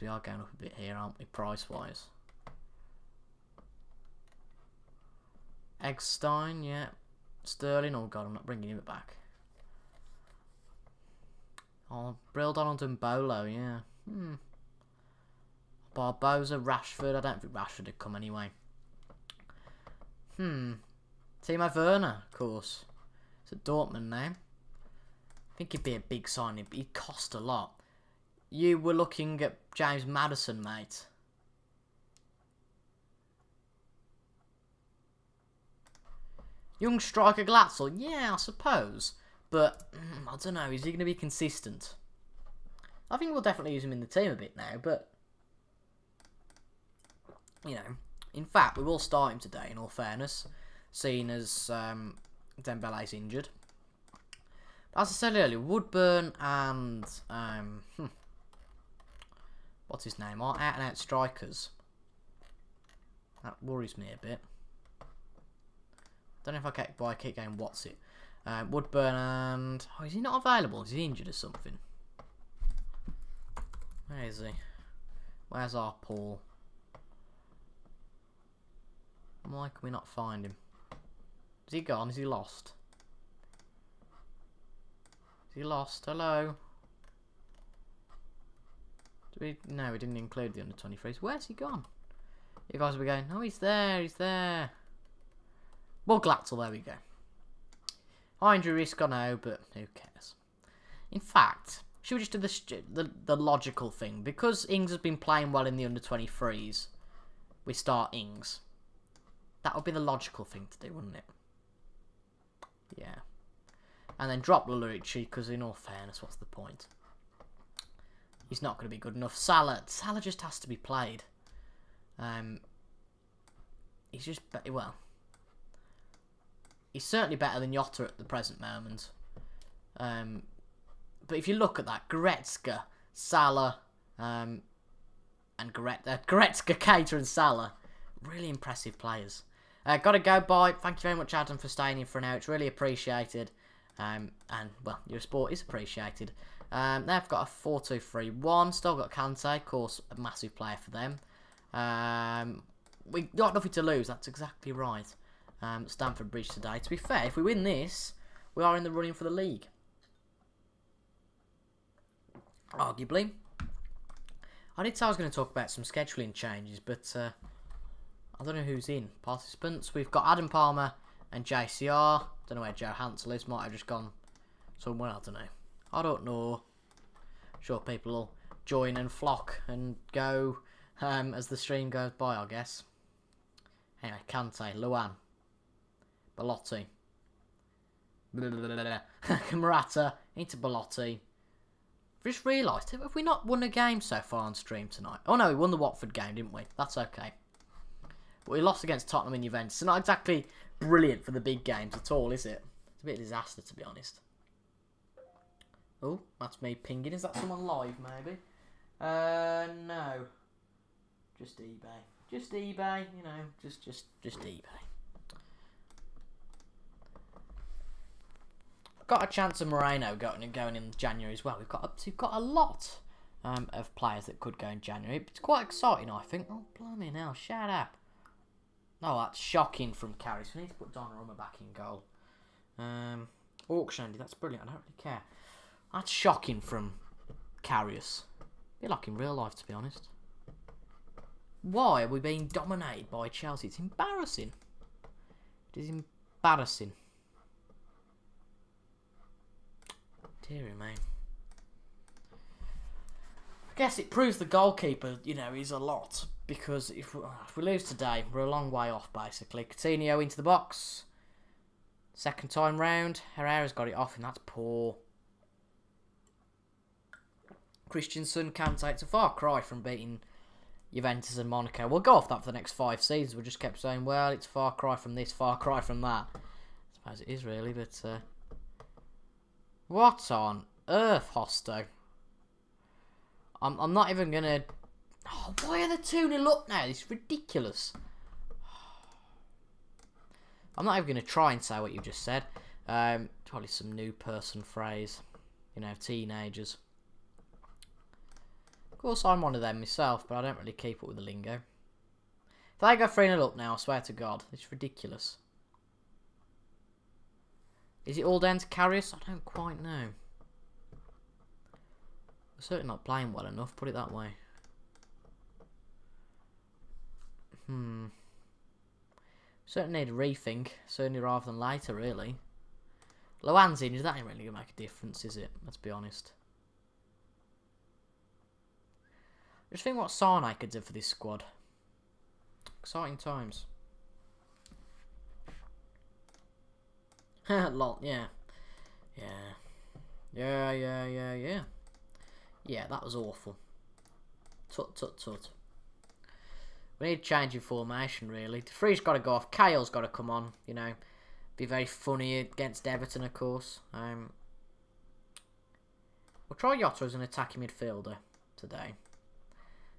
[SPEAKER 1] we are going up a bit here, aren't we, price-wise? Eggstein, yeah. Sterling, oh god, I'm not bringing him back. Oh, Brill, Donald and Bolo, yeah. Barbosa, Rashford. I don't think Rashford would come anyway. Timo Werner, of course. It's at Dortmund now. I think he'd be a big signing, but he'd cost a lot. You were looking at James Maddison, mate. Young striker Glatzel, yeah, I suppose. But, I don't know, is he going to be consistent? I think we'll definitely use him in the team a bit now, but, you know, in fact, we will start him today, in all fairness. seeing as Dembele's injured. As I said earlier, Woodburn and what's his name are out and out strikers. That worries me a bit. Don't know if I keep going. What's it? Woodburn and is he not available? Is he injured or something? Where is he? Where's our Paul? Why can we not find him? Is he gone? Is he lost? Is he lost? Hello? No, we didn't include the under-23s. Where's he gone? You guys will be going, oh, he's there, he's there. Well, Glatzel, there we go. High injury risk, I know, but who cares? In fact, should we just do the logical thing? Because Ings has been playing well in the under-23s, we start Ings. That would be the logical thing to do, wouldn't it? Yeah. And then drop Lulucci, because in all fairness, what's the point? He's not going to be good enough. Salah just has to be played. He's just, well, he's certainly better than Jota at the present moment. But if you look at that, Goretzka, Salah, and Goretzka, Keita and Salah, really impressive players. Got to go, bye. Thank you very much, Adam, for staying in for an hour. It's really appreciated. And, well, your support is appreciated. They've got a 4-2-3-1. Still got Kante, of course, a massive player for them. We got nothing to lose. That's exactly right. Stamford Bridge today. To be fair, if we win this, we are in the running for the league. Arguably. I did say I was going to talk about some scheduling changes, but I don't know who's in. Participants. We've got Adam Palmer and JCR. Don't know where Joe Hansel is. Might have just gone somewhere. I don't know. I don't know. Sure, people will join and flock and go as the stream goes by, I guess. Anyway, Kante, Luan, Belotti, Camerata, into Belotti. I've just realised, have we not won a game so far on stream tonight? Oh no, we won the Watford game, didn't we? That's okay. But we lost against Tottenham and Juventus. It's not exactly brilliant for the big games at all, is it? It's a bit of a disaster, to be honest. Oh, that's me pinging. Is that someone live, maybe? No. Just eBay. Just eBay, you know, just eBay. Got a chance of Moreno going in January as well. We've got a lot of players that could go in January. It's quite exciting, I think. Oh, blimey now, shut up. Oh, that's shocking from Carries. We need to put Donnarumma back in goal. Auction Andy, that's brilliant. I don't really care. That's shocking from Carrius. A bit like in real life, to be honest. Why are we being dominated by Chelsea? It's embarrassing. It is embarrassing. Dear me. I guess it proves the goalkeeper, you know, is a lot. Because if we lose today, we're a long way off, basically. Coutinho into the box. Second time round. Herrera's got it off, and that's poor. Christensen, Kante. It's a far cry from beating Juventus and Monaco. We'll go off that for the next 5 seasons. We just kept saying, well, it's far cry from this, far cry from that. I suppose it is, really, but... what on earth, Hosto? I'm not even going to... Oh, why are the 2-0 up now? It's ridiculous. I'm not even going to try and say what you just said. Probably some new person phrase. You know, teenagers. Of course, I'm one of them myself, but I don't really keep up with the lingo. If they go 3-0 up now, I swear to God, it's ridiculous. Is it all down to Carrius? I don't quite know. We're certainly not playing well enough, put it that way. Certainly need a rethink, sooner rather than later, really. Luan's injured, that ain't really going to make a difference, is it? Let's be honest. Just think what Sane could do for this squad. Exciting times. Lol, yeah. Yeah, that was awful. Tut. We need a change in formation, really. De Vree's got to go off. Cale's got to come on, you know. Be very funny against Everton, of course. We'll try Jota as an attacking midfielder today.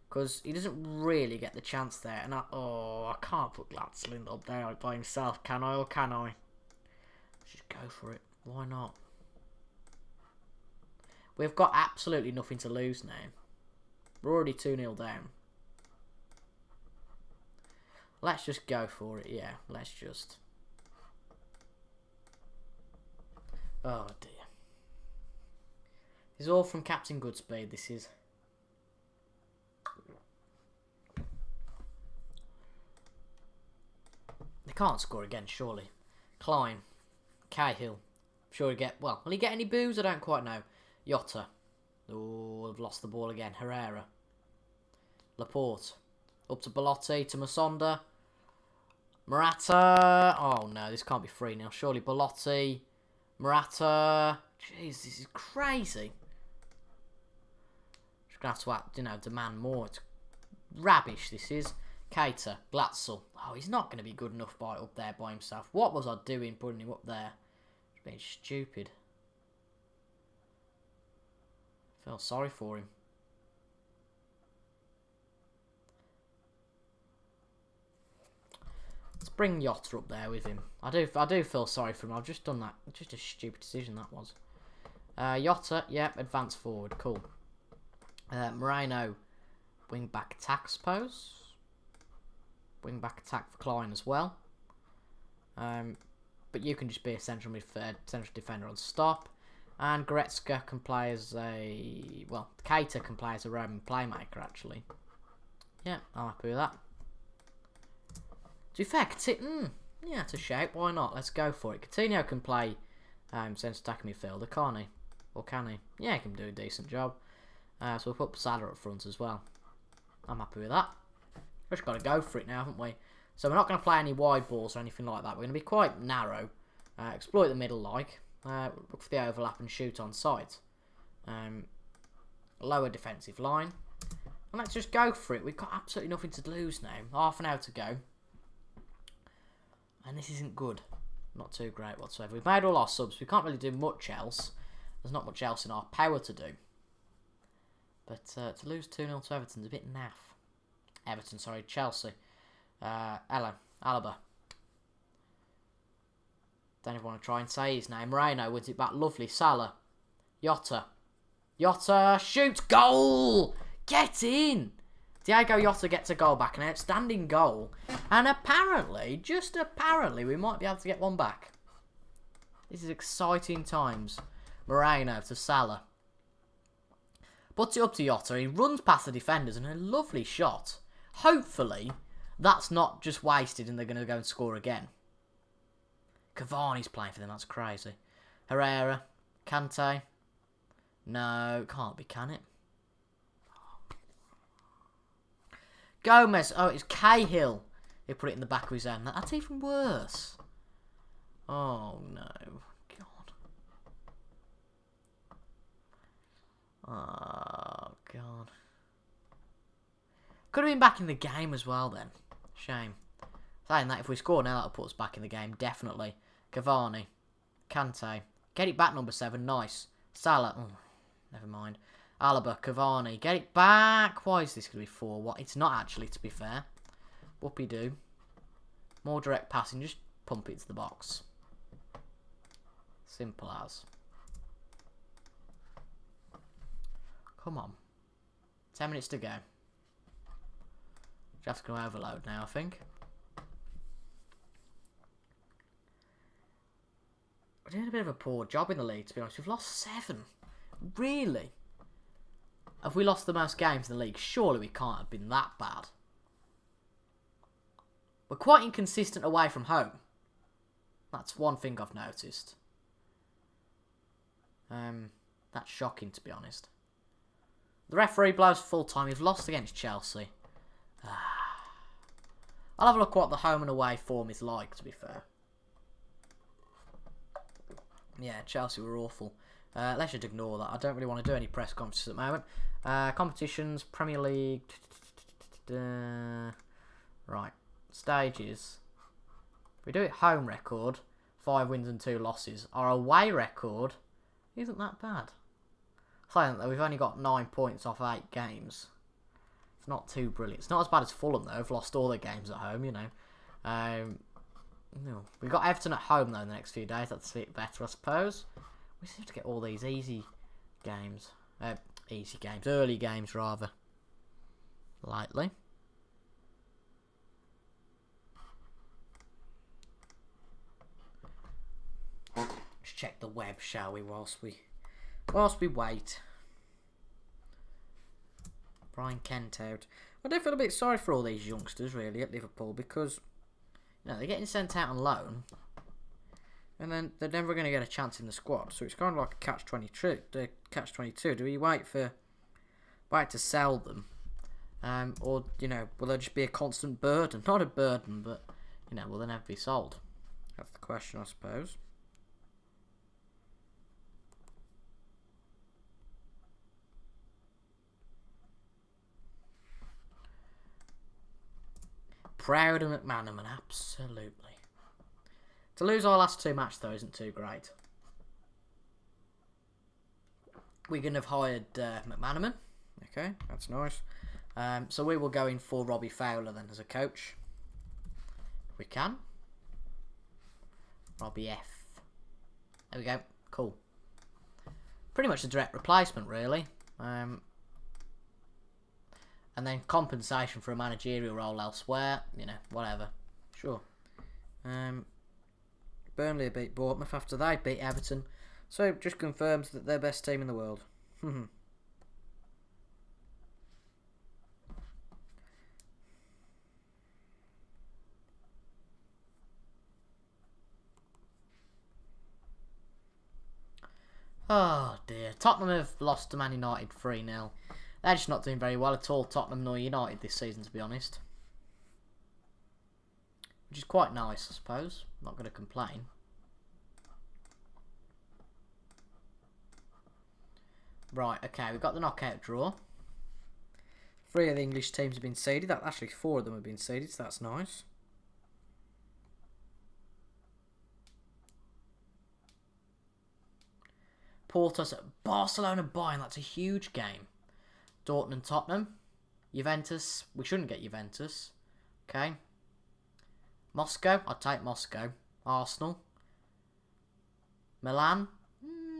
[SPEAKER 1] Because he doesn't really get the chance there. And I can't put Gladson up there by himself, can I? Or can I? Just go for it. Why not? We've got absolutely nothing to lose now. We're already 2-0 down. Let's just go for it. Yeah, let's just. Oh dear. This is all from Captain Goodspeed, this is. They can't score again, surely. Klein. Cahill. Sure he get. Well, will he get any boos? I don't quite know. Jota. Oh, I've lost the ball again. Herrera. Laporte. Up to Belotti. To Masonda. Morata. Oh no, this can't be 3-0. Surely Belotti. Morata. Jeez, this is crazy. Just gonna have to, you know, demand more. It's rubbish, this is. Keita. Glatzel. Oh, he's not going to be good enough up there by himself. What was I doing putting him up there? It's being stupid. I feel sorry for him. Let's bring Jota up there with him. I do feel sorry for him. I've just done that. Just a stupid decision that was. Jota, yep, advance forward. Cool. Moreno, wing back attack, I suppose. Wing back attack for Klein as well. But you can just be a central defender on stop. And Goretzka can play as a... Well, Keita can play as a Roman playmaker, actually. Yeah, I'm happy with that. To be fair, yeah, it's a shout. Why not? Let's go for it. Coutinho can play centre attacking midfielder, can't he? Or can he? Yeah, he can do a decent job. So we'll put Salah up front as well. I'm happy with that. We've just got to go for it now, haven't we? So we're not going to play any wide balls or anything like that. We're going to be quite narrow. Exploit the middle like. Look for the overlap and shoot on sight. Lower defensive line. And let's just go for it. We've got absolutely nothing to lose now. Half an hour to go. And this isn't good. Not too great whatsoever. We've made all our subs. We can't really do much else. There's not much else in our power to do. But to lose 2-0 to Everton's a bit naff. Everton, sorry, Chelsea. Alaba. Don't even want to try and say his name. Moreno wins it back. Lovely. Salah. Jota. Shoot. Goal! Get in! Diego Jota gets a goal back. An outstanding goal. And apparently, just apparently, we might be able to get one back. This is exciting times. Moreno to Salah. Puts it up to Jota. He runs past the defenders and a lovely shot. Hopefully, that's not just wasted and they're going to go and score again. Cavani's playing for them. That's crazy. Herrera. Kante. No, can't be, can it? Gomez. Oh, it's Cahill. He put it in the back of his own. That's even worse. Oh, no. God. Oh, God. Could have been back in the game as well then. Shame. Saying that, if we score now, that'll put us back in the game. Definitely. Cavani. Kante. Get it back, number 7. Nice. Salah. Oh, never mind. Alaba. Cavani. Get it back. Why is this going to be 4? What? It's not actually, to be fair. Whoopie-doo. More direct passing. Just pump it to the box. Simple as. Come on. 10 minutes to go. Just going to overload now, I think. We're doing a bit of a poor job in the league, to be honest. We've lost 7. Really? Have we lost the most games in the league? Surely we can't have been that bad. We're quite inconsistent away from home. That's one thing I've noticed. That's shocking, to be honest. The referee blows full time. We've lost against Chelsea. I'll have a look what the home and away form is like, to be fair. Yeah, Chelsea were awful. Let's just ignore that. I don't really want to do any press conferences at the moment. Competitions, Premier League. Right. Stages. If we do it home record, 5 wins and 2 losses. Our away record isn't that bad. Saying that we've only got 9 points off 8 games. It's not too brilliant. It's not as bad as Fulham though. They've lost all their games at home, you know. No. We've got Everton at home though in the next few days. That's a bit better, I suppose. We seem to get all these easy games. Early games rather. Lightly. Let's check the web, shall we, whilst we wait. Brian Kent out. I do feel a bit sorry for all these youngsters, really, at Liverpool, because they're getting sent out on loan, and then they're never going to get a chance in the squad. So it's kind of like a catch-22. Do we wait to sell them, or will they just be a constant burden? Not a burden, but will they never be sold? That's the question, I suppose. Proud of McManaman, absolutely. To lose our last 2 matches, though, isn't too great. Wigan have hired McManaman. Okay, that's nice. So we will go in for Robbie Fowler, then, as a coach. If we can. Robbie F. There we go. Cool. Pretty much a direct replacement, really. And then compensation for a managerial role elsewhere, whatever. Sure. Burnley beat Bournemouth after they beat Everton, so it just confirms that they're best team in the world. Oh dear. Tottenham have lost to Man United 3-0. They're just not doing very well at all, Tottenham nor United, this season, to be honest. Which is quite nice, I suppose. Not going to complain. Right, okay, we've got the knockout draw. 3 of the English teams have been seeded. Actually, 4 of them have been seeded, so that's nice. Porto's at Barcelona Bayern. That's a huge game. Dortmund and Tottenham. Juventus. We shouldn't get Juventus. Okay. Moscow. I'll take Moscow. Arsenal. Milan.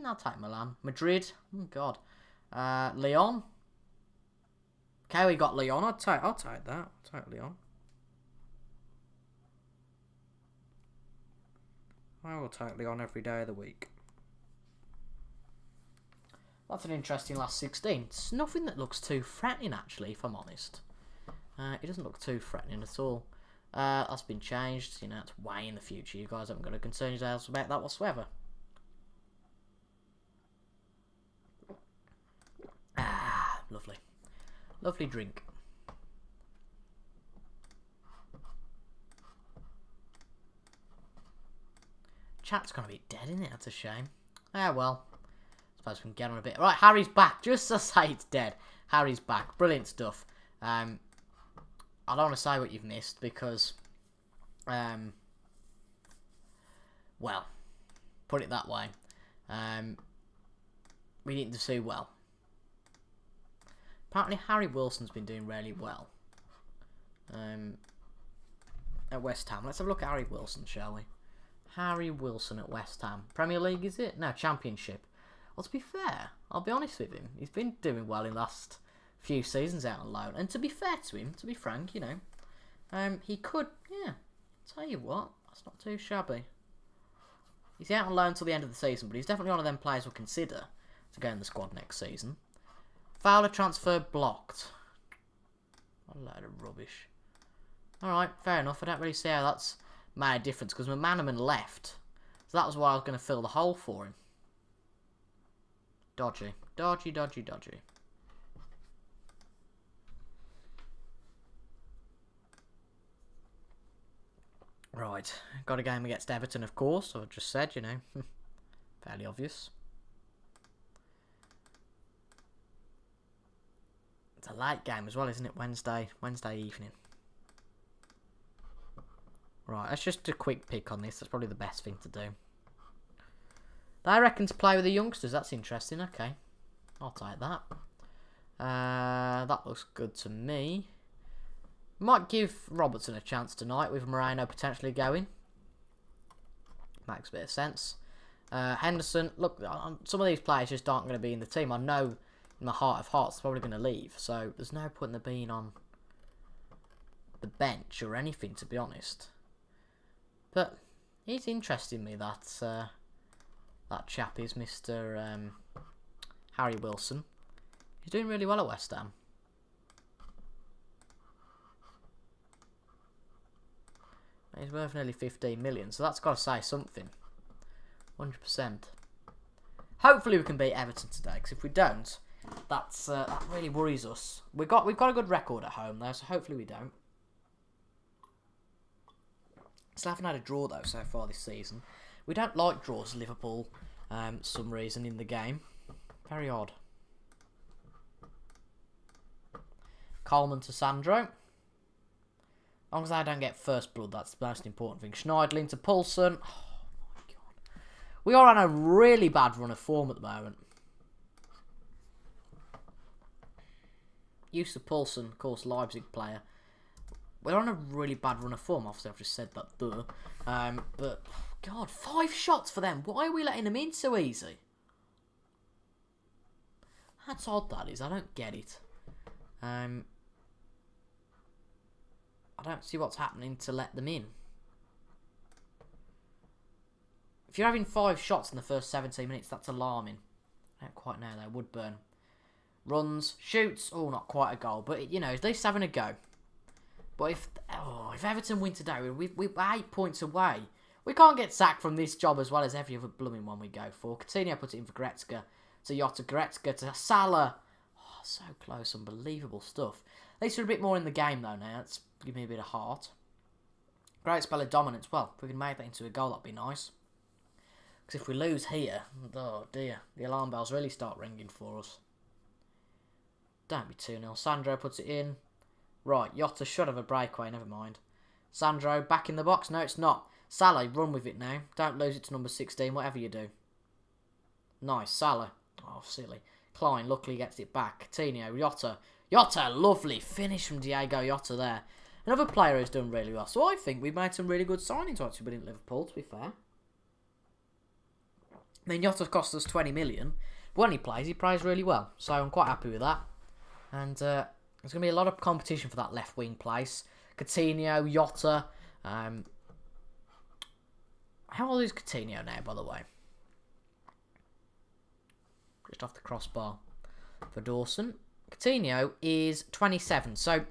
[SPEAKER 1] I'll take Milan. Madrid. Oh, God. Lyon. Okay, we got Lyon. I'll take that. I'll take Lyon. I will take Lyon every day of the week. That's an interesting last 16. It's nothing that looks too threatening, actually, if I'm honest. It doesn't look too threatening at all. That's been changed. It's way in the future. You guys haven't got to concern yourselves about that whatsoever. Lovely. Lovely drink. Chat's gonna be dead, isn't it? That's a shame. Well. Suppose we can get on a bit. Right, Harry's back. Just to say it's dead. Harry's back. Brilliant stuff. I don't want to say what you've missed because, well, put it that way. We didn't do well. Apparently, Harry Wilson's been doing really well at West Ham. Let's have a look at Harry Wilson, shall we? Harry Wilson at West Ham. Premier League, is it? No, Championship. Well, to be fair, I'll be honest with him. He's been doing well in the last few seasons out on loan. And to be fair to him, to be frank, he could, tell you what, that's not too shabby. He's out on loan till the end of the season, but he's definitely one of them players we'll consider to go in the squad next season. Fowler transfer blocked. What a load of rubbish. Alright, fair enough. I don't really see how that's made a difference, because McManaman left. So that was why I was going to fill the hole for him. Dodgy. Dodgy, dodgy, dodgy. Right. Got a game against Everton, of course. I've just said, fairly obvious. It's a late game as well, isn't it? Wednesday evening. Right, let's just do a quick pick on this. That's probably the best thing to do. They reckon to play with the youngsters. That's interesting. Okay. I'll take that. That looks good to me. Might give Robertson a chance tonight with Moreno potentially going. Makes a bit of sense. Henderson, look, some of these players just aren't going to be in the team. I know in my heart of hearts they're probably going to leave. So there's no point in them being on the bench or anything, to be honest. But he's interesting me, that chap is Mr. Harry Wilson. He's doing really well at West Ham. He's worth nearly 15 million, so that's got to say something. 100%. Hopefully we can beat Everton today, because if we don't, that really worries us. We've got a good record at home though, so hopefully we don't. Still haven't had a draw though so far this season. We don't like draws, Liverpool, some reason in the game. Very odd. Coleman to Sandro. As long as I don't get first blood, that's the most important thing. Schneidlin to Poulsen. Oh my god. We are on a really bad run of form at the moment. Used to Poulsen, of course, Leipzig player. We're on a really bad run of form. Obviously, I've just said that, duh. But, god, 5 shots for them. Why are we letting them in so easy? That's odd, that is. I don't get it. I don't see what's happening to let them in. If you're having 5 shots in the first 17 minutes, that's alarming. I don't quite know, though. Woodburn. Runs, shoots. Oh, not quite a goal. But, you know, at least having a go. But if Everton win today, we're 8 points away. We can't get sacked from this job as well as every other blooming one we go for. Coutinho put it in for Goretzka. To Jota, Goretzka to Salah. Oh, so close. Unbelievable stuff. At least we're a bit more in the game, though, now. That's give me a bit of heart. Great spell of dominance. Well, if we can make that into a goal, that'd be nice. Because if we lose here, oh dear, the alarm bells really start ringing for us. Don't be 2-0. Sandro puts it in. Right, Jota should have a breakaway, never mind. Sandro, back in the box. No, it's not. Salah, run with it now. Don't lose it to number 16, whatever you do. Nice, Salah. Oh, silly. Klein, luckily gets it back. Coutinho, Jota. Jota, lovely finish from Diego Jota there. Another player who's done really well. So I think we've made some really good signings actually within Liverpool, to be fair. I mean, Jota cost us 20 million. But when he plays really well. So I'm quite happy with that. And there's going to be a lot of competition for that left wing place. Coutinho, Jota. How old is Coutinho now, by the way? Just off the crossbar for Dawson. Coutinho is 27, so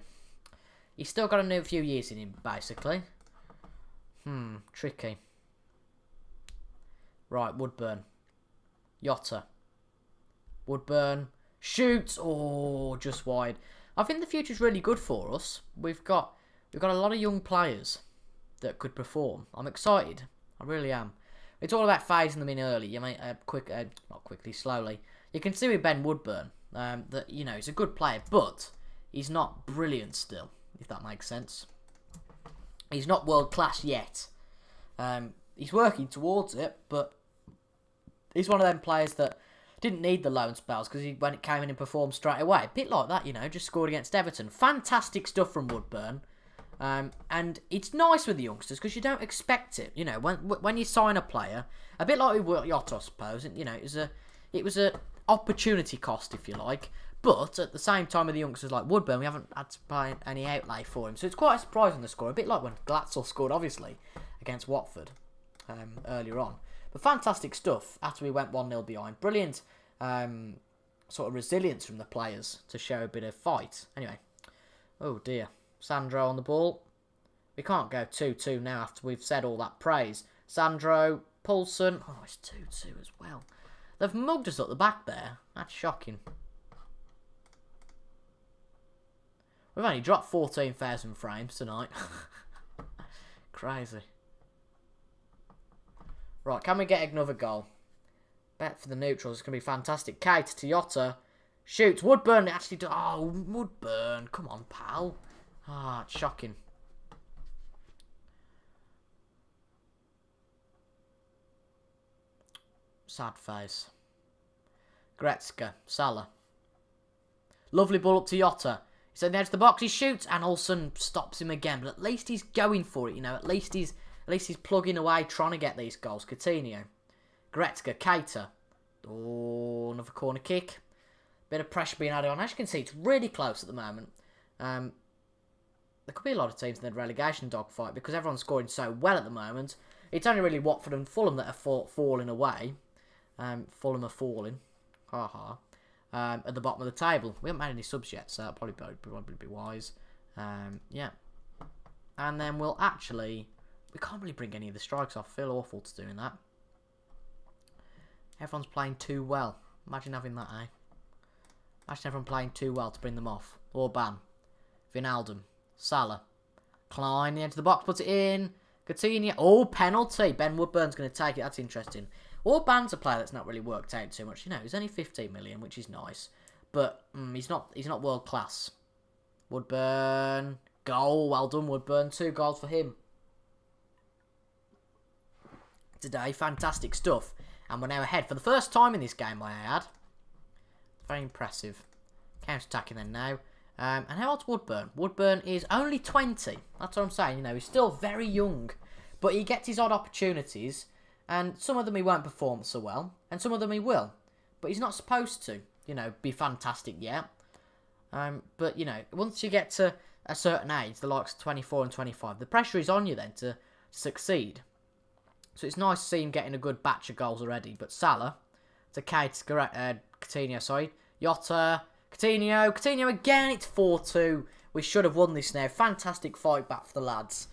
[SPEAKER 1] he's still got a few years in him, basically. Tricky. Right, Woodburn. Jota. Woodburn. Shoots. Oh, just wide. I think the future's really good for us. We've got a lot of young players that could perform. I'm excited. I really am. It's all about phasing them in early. You mean not quickly, slowly. You can see with Ben Woodburn that he's a good player, but he's not brilliant still. If that makes sense. He's not world class yet. He's working towards it, but he's one of them players that didn't need the loan spells because when it came in and performed straight away. A bit like that, just scored against Everton. Fantastic stuff from Woodburn. And it's nice with the youngsters because you don't expect it. When you sign a player, a bit like with Jota, I suppose. And, it was a opportunity cost, if you like. But at the same time with the youngsters like Woodburn, we haven't had to pay any outlay for him. So it's quite a surprising the score. A bit like when Glatzel scored, obviously, against Watford earlier on. But fantastic stuff after we went 1-0 behind. Brilliant sort of resilience from the players to show a bit of fight. Anyway. Oh dear. Sandro on the ball. We can't go 2-2 now after we've said all that praise. Sandro, Poulsen. Oh, it's 2-2 as well. They've mugged us up the back there. That's shocking. We've only dropped 14,000 frames tonight. Crazy. Right, can we get another goal? Bet for the neutrals. It's going to be fantastic. Kate to Jota. Shoots. Woodburn actually... Oh, Woodburn. Come on, pal. Ah, it's shocking. Sad face. Goretzka. Salah. Lovely ball up to Jota. He's at the edge of the box. He shoots, and Olsen stops him again. But at least he's going for it. You know, at least he's plugging away, trying to get these goals. Coutinho. Goretzka. Keita. Oh, another corner kick. Bit of pressure being added on. As you can see, it's really close at the moment. There could be a lot of teams in the relegation dogfight because everyone's scoring so well at the moment. It's only really Watford and Fulham that are falling away. Fulham are falling. Ha ha. At the bottom of the table. We haven't made any subs yet, so that'll probably be wise. Yeah. And then we'll actually... We can't really bring any of the strikes off. I feel awful to doing that. Everyone's playing too well. Imagine having that, eh? Imagine everyone playing too well to bring them off. Orban. Wijnaldum. Salah. Klein, the edge of the box, puts it in. Coutinho. Oh, penalty. Ben Woodburn's going to take it. That's interesting. Orban's a player that's not really worked out too much. You know, he's only 15 million, which is nice. But he's not world class. Woodburn. Goal. Well done, Woodburn. 2 goals for him. Today, fantastic stuff. And we're now ahead for the first time in this game, may I add. Very impressive. Counter-attacking then now. And how old's Woodburn? Woodburn is only 20. That's what I'm saying. You know, he's still very young. But he gets his odd opportunities. And some of them he won't perform so well. And some of them he will. But he's not supposed to, you know, be fantastic yet. But, you know, once you get to a certain age, the likes of 24 and 25, the pressure is on you then to succeed. So it's nice to see him getting a good batch of goals already. But Salah, to Coutinho, sorry. Jota, Coutinho again, it's 4-2. We should have won this now. Fantastic fight back for the lads.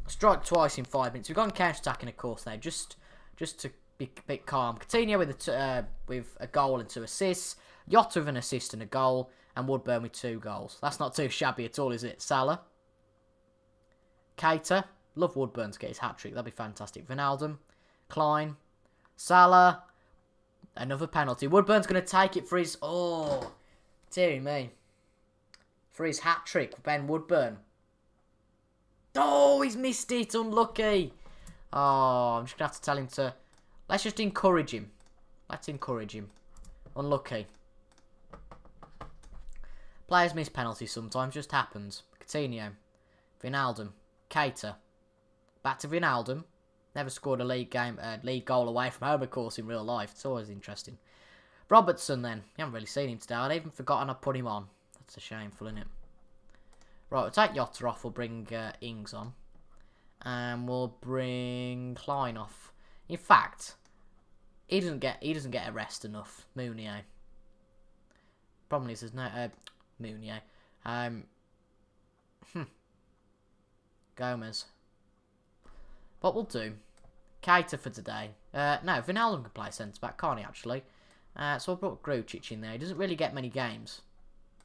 [SPEAKER 1] Strike twice in 5 minutes. We've gone counter-attacking, of course, now, just to be a bit calm. Coutinho with a goal and 2 assists. Jota with an assist and a goal. And Woodburn with 2 goals. That's not too shabby at all, is it? Salah. Keita. Love Woodburn to get his hat-trick. That'd be fantastic. Wijnaldum. Klein. Salah. Another penalty. Woodburn's going to take it for his... Oh, dearie me. For his hat-trick, Ben Woodburn. Oh, he's missed it. Unlucky. Oh, I'm just going to have to tell him to... Let's just encourage him. Let's encourage him. Unlucky. Players miss penalties sometimes. Just happens. Coutinho. Wijnaldum. Keita. Back to Wijnaldum. Never scored a league goal away from home, of course, in real life. It's always interesting. Robertson, then. You haven't really seen him today. I'd even forgotten I put him on. That's a shameful, isn't it? Right, we'll take Jota off. We'll bring Ings on. And we'll bring Klein off. In fact, he doesn't get a rest enough. Mounier. Problem is, there's no... Mounier. Gomez. What we'll do, Keita for today. No, Wijnaldum can play centre-back, can't he, actually? So I'll put Grujic in there. He doesn't really get many games,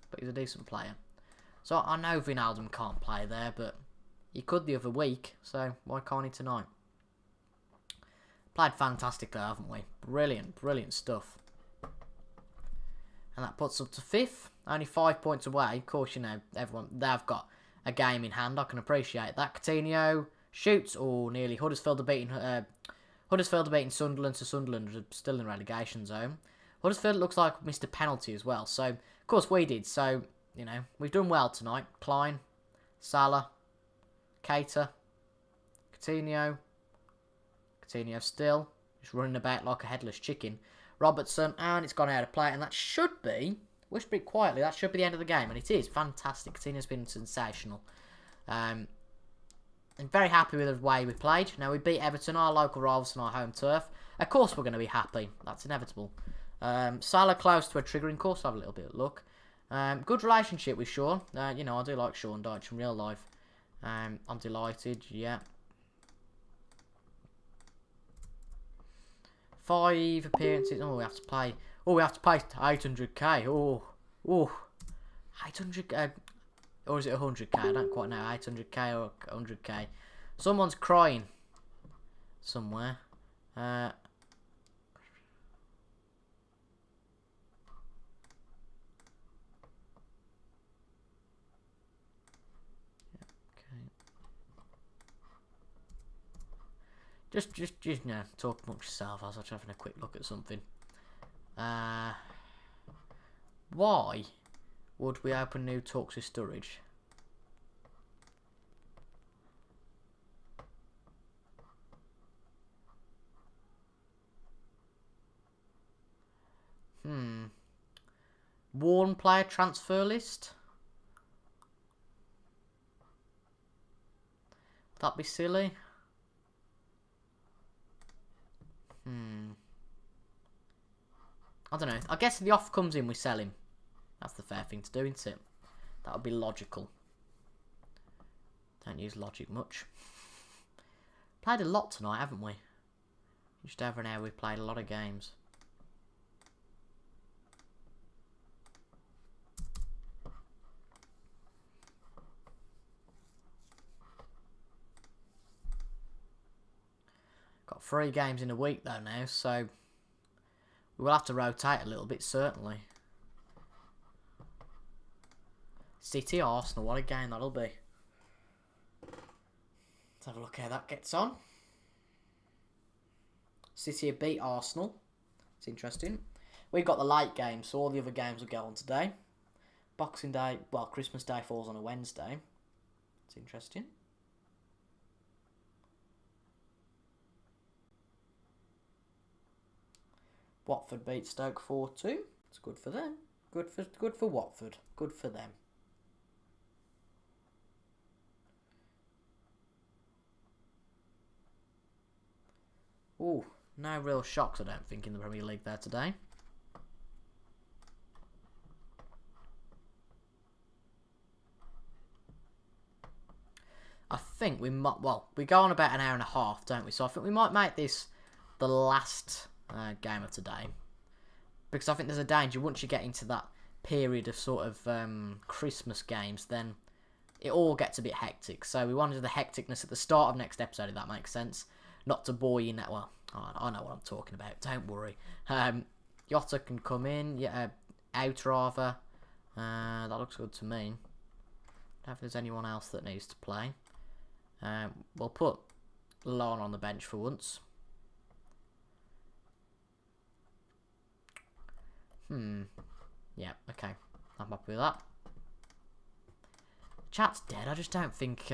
[SPEAKER 1] but he's a decent player. So I know Wijnaldum can't play there, but he could the other week, so why can't he tonight? Played fantastic there, haven't we? Brilliant, brilliant stuff. And that puts us up to 5th, only 5 points away. Of course, you know, they've got a game in hand. I can appreciate that. Coutinho... Shoots. Oh, nearly. Huddersfield are beating Sunderland, so Sunderland are still in relegation zone. Huddersfield looks like missed a penalty as well. So, of course, we did. So, you know, we've done well tonight. Klein, Salah, Keita, Coutinho still. Just running about like a headless chicken. Robertson, and it's gone out of play. And that should be, whisper it quietly, that should be the end of the game. And it is. Fantastic. Coutinho's been sensational. I'm very happy with the way we played. Now, we beat Everton, our local rivals, on our home turf. Of course, we're going to be happy. That's inevitable. Salah close to a triggering course. Have a little bit of luck. Good relationship with Sean. You know, I do like Sean Dyche in real life. I'm delighted. Yeah. 5 appearances. Oh, we have to play. Oh, we have to pay 800k. Oh. 800k. Or is it 100k? I don't quite know. 800k or 100k. Someone's crying. Somewhere. Okay. Just you know, talk amongst yourself. I was just having a quick look at something. Why would we open new talks with storage? Worn player transfer list? Would that be silly? I don't know. I guess if the offer comes in, we sell him. That's the fair thing to do, isn't it? That would be logical. Don't use logic much. Played a lot tonight, haven't we? Just over an hour, we've played a lot of games. Got 3 games in a week though now, so we will have to rotate a little bit, certainly. City Arsenal, what a game that'll be. Let's have a look how that gets on. City have beat Arsenal. It's interesting. We've got the late games, so all the other games will go on today. Boxing Day, well, Christmas Day falls on a Wednesday. It's interesting. Watford beat Stoke 4-2. It's good for them. Good for Watford. Good for them. Ooh, no real shocks, I don't think, in the Premier League there today. I think we might, well, we go on about an hour and a half, don't we? So I think we might make this the last game of today. Because I think there's a danger, once you get into that period of sort of Christmas games, then it all gets a bit hectic. So we wanted the hecticness at the start of next episode, if that makes sense. Not to bore you now. Well, I know what I'm talking about. Don't worry. Yotta can come in. Yeah, out rather. That looks good to me. I don't know if there's anyone else that needs to play. We'll put Lon on the bench for once. Yeah, okay. I'm happy with that. Chat's dead. I just don't think...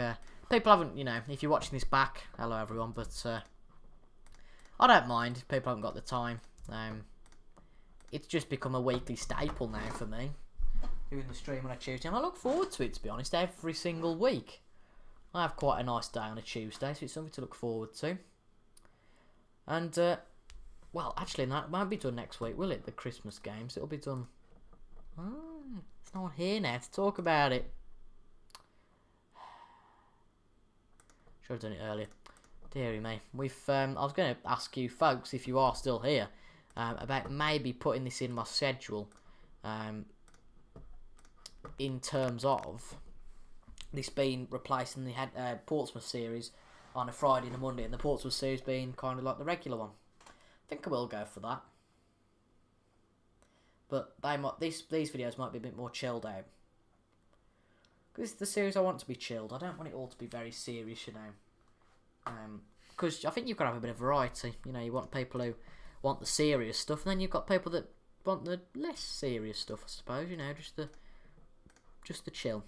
[SPEAKER 1] people haven't, you know, if you're watching this back, hello everyone, but I don't mind if people haven't got the time. It's just become a weekly staple now for me, doing the stream on a Tuesday, and I look forward to it, to be honest, every single week. I have quite a nice day on a Tuesday, so it's something to look forward to. And, well, actually, that won't be done next week, will it, the Christmas games? It'll be done... Oh, there's no one here now to talk about it. Should have done it earlier. Deary me. We've. I was going to ask you folks, if you are still here, about maybe putting this in my schedule, in terms of this being replacing the Portsmouth series on a Friday and a Monday, and the Portsmouth series being kind of like the regular one. I think I will go for that. But they might. These videos might be a bit more chilled out. Because the series I want to be chilled. I don't want it all to be very serious, you know. Because I think you've got to have a bit of variety. You know, you want people who want the serious stuff, and then you've got people that want the less serious stuff, I suppose. You know, just the chill.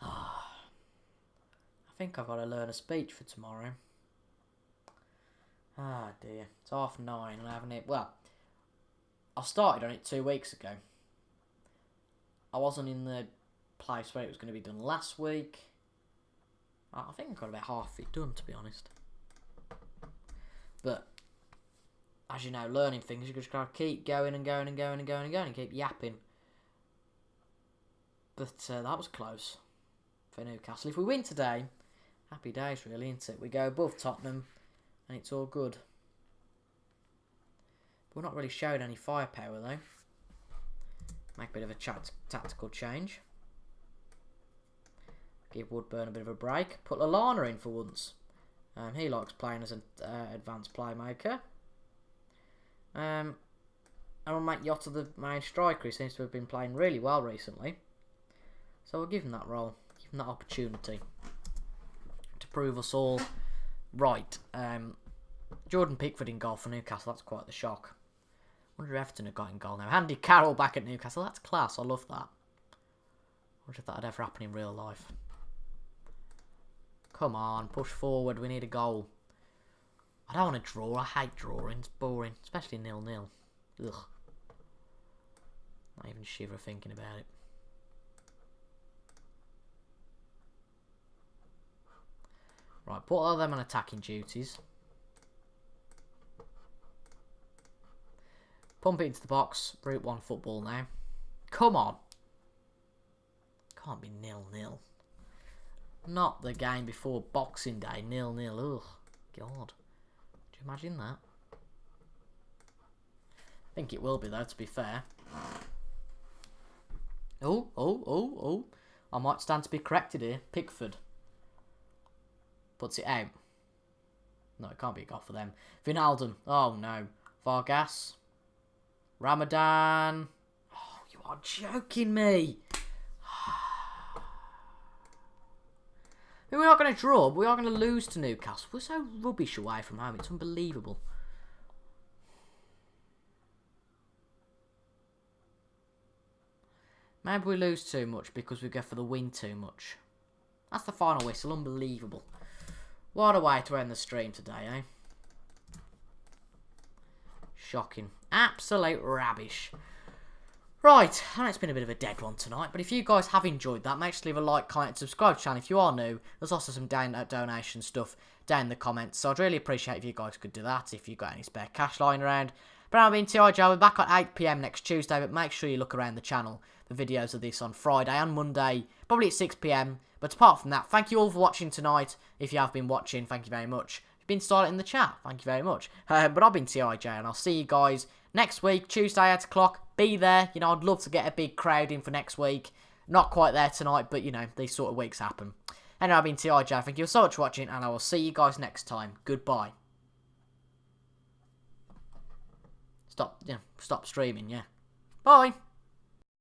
[SPEAKER 1] I think I've got to learn a speech for tomorrow. Ah dear, it's 9:30 and I haven't it. Well, I started on it 2 weeks ago. I wasn't in the place where it was going to be done last week. I think I got about half of it done, to be honest. But as you know, learning things, you just gotta keep going and going and going and going and going and keep yapping. But that was close for Newcastle. If we win today, happy days, really, isn't it? We go above Tottenham, and it's all good. But we're not really showing any firepower, though. Make a bit of a tactical change. Give Woodburn a bit of a break. Put Lallana in for once. He likes playing as an advanced playmaker. And we'll make Yotta the main striker. He seems to have been playing really well recently. So we'll give him that role. Give that opportunity to prove us all right. Jordan Pickford in goal for Newcastle. That's quite the shock. Wonder if Everton have got in goal now. Andy Carroll back at Newcastle. That's class. I love that. Wonder if that would ever happen in real life. Come on, push forward. We need a goal. I don't want to draw. I hate drawing. It's boring, especially 0-0. Ugh. Not even shiver thinking about it. Right, put all of them on attacking duties. Pump it into the box. Route 1 football now. Come on. Can't be 0-0. Not the game before Boxing Day. 0-0. Ugh. God. Do you imagine that? I think it will be though, to be fair. Oh. I might stand to be corrected here. Pickford. Puts it out. No, it can't be a goal for them. Wijnaldum. Oh no. Vargas. Ramadan. Oh, you are joking me. We're not going to draw, but we are going to lose to Newcastle. We're so rubbish away from home. It's unbelievable. Maybe we lose too much because we go for the win too much. That's the final whistle. Unbelievable. What a way to end the stream today, eh? Shocking. Absolute rubbish. Right, I know it's been a bit of a dead one tonight, but if you guys have enjoyed that, make sure to leave a like, comment, subscribe to the channel. If you are new, there's also some donation stuff down in the comments, so I'd really appreciate if you guys could do that, if you've got any spare cash lying around. But I've been TIJ, I'll be back at 8 PM next Tuesday, but make sure you look around the channel. The videos of this on Friday and Monday, probably at 6 PM. But apart from that, thank you all for watching tonight. If you have been watching, thank you very much. If you've been silent in the chat, thank you very much. But I've been TIJ, and I'll see you guys next week, Tuesday, 8 o'clock. Be there. You know, I'd love to get a big crowd in for next week. Not quite there tonight, but, you know, these sort of weeks happen. Anyway, I've been TIJ. Thank you so much for watching, and I will see you guys next time. Goodbye. Stop streaming, yeah. Bye.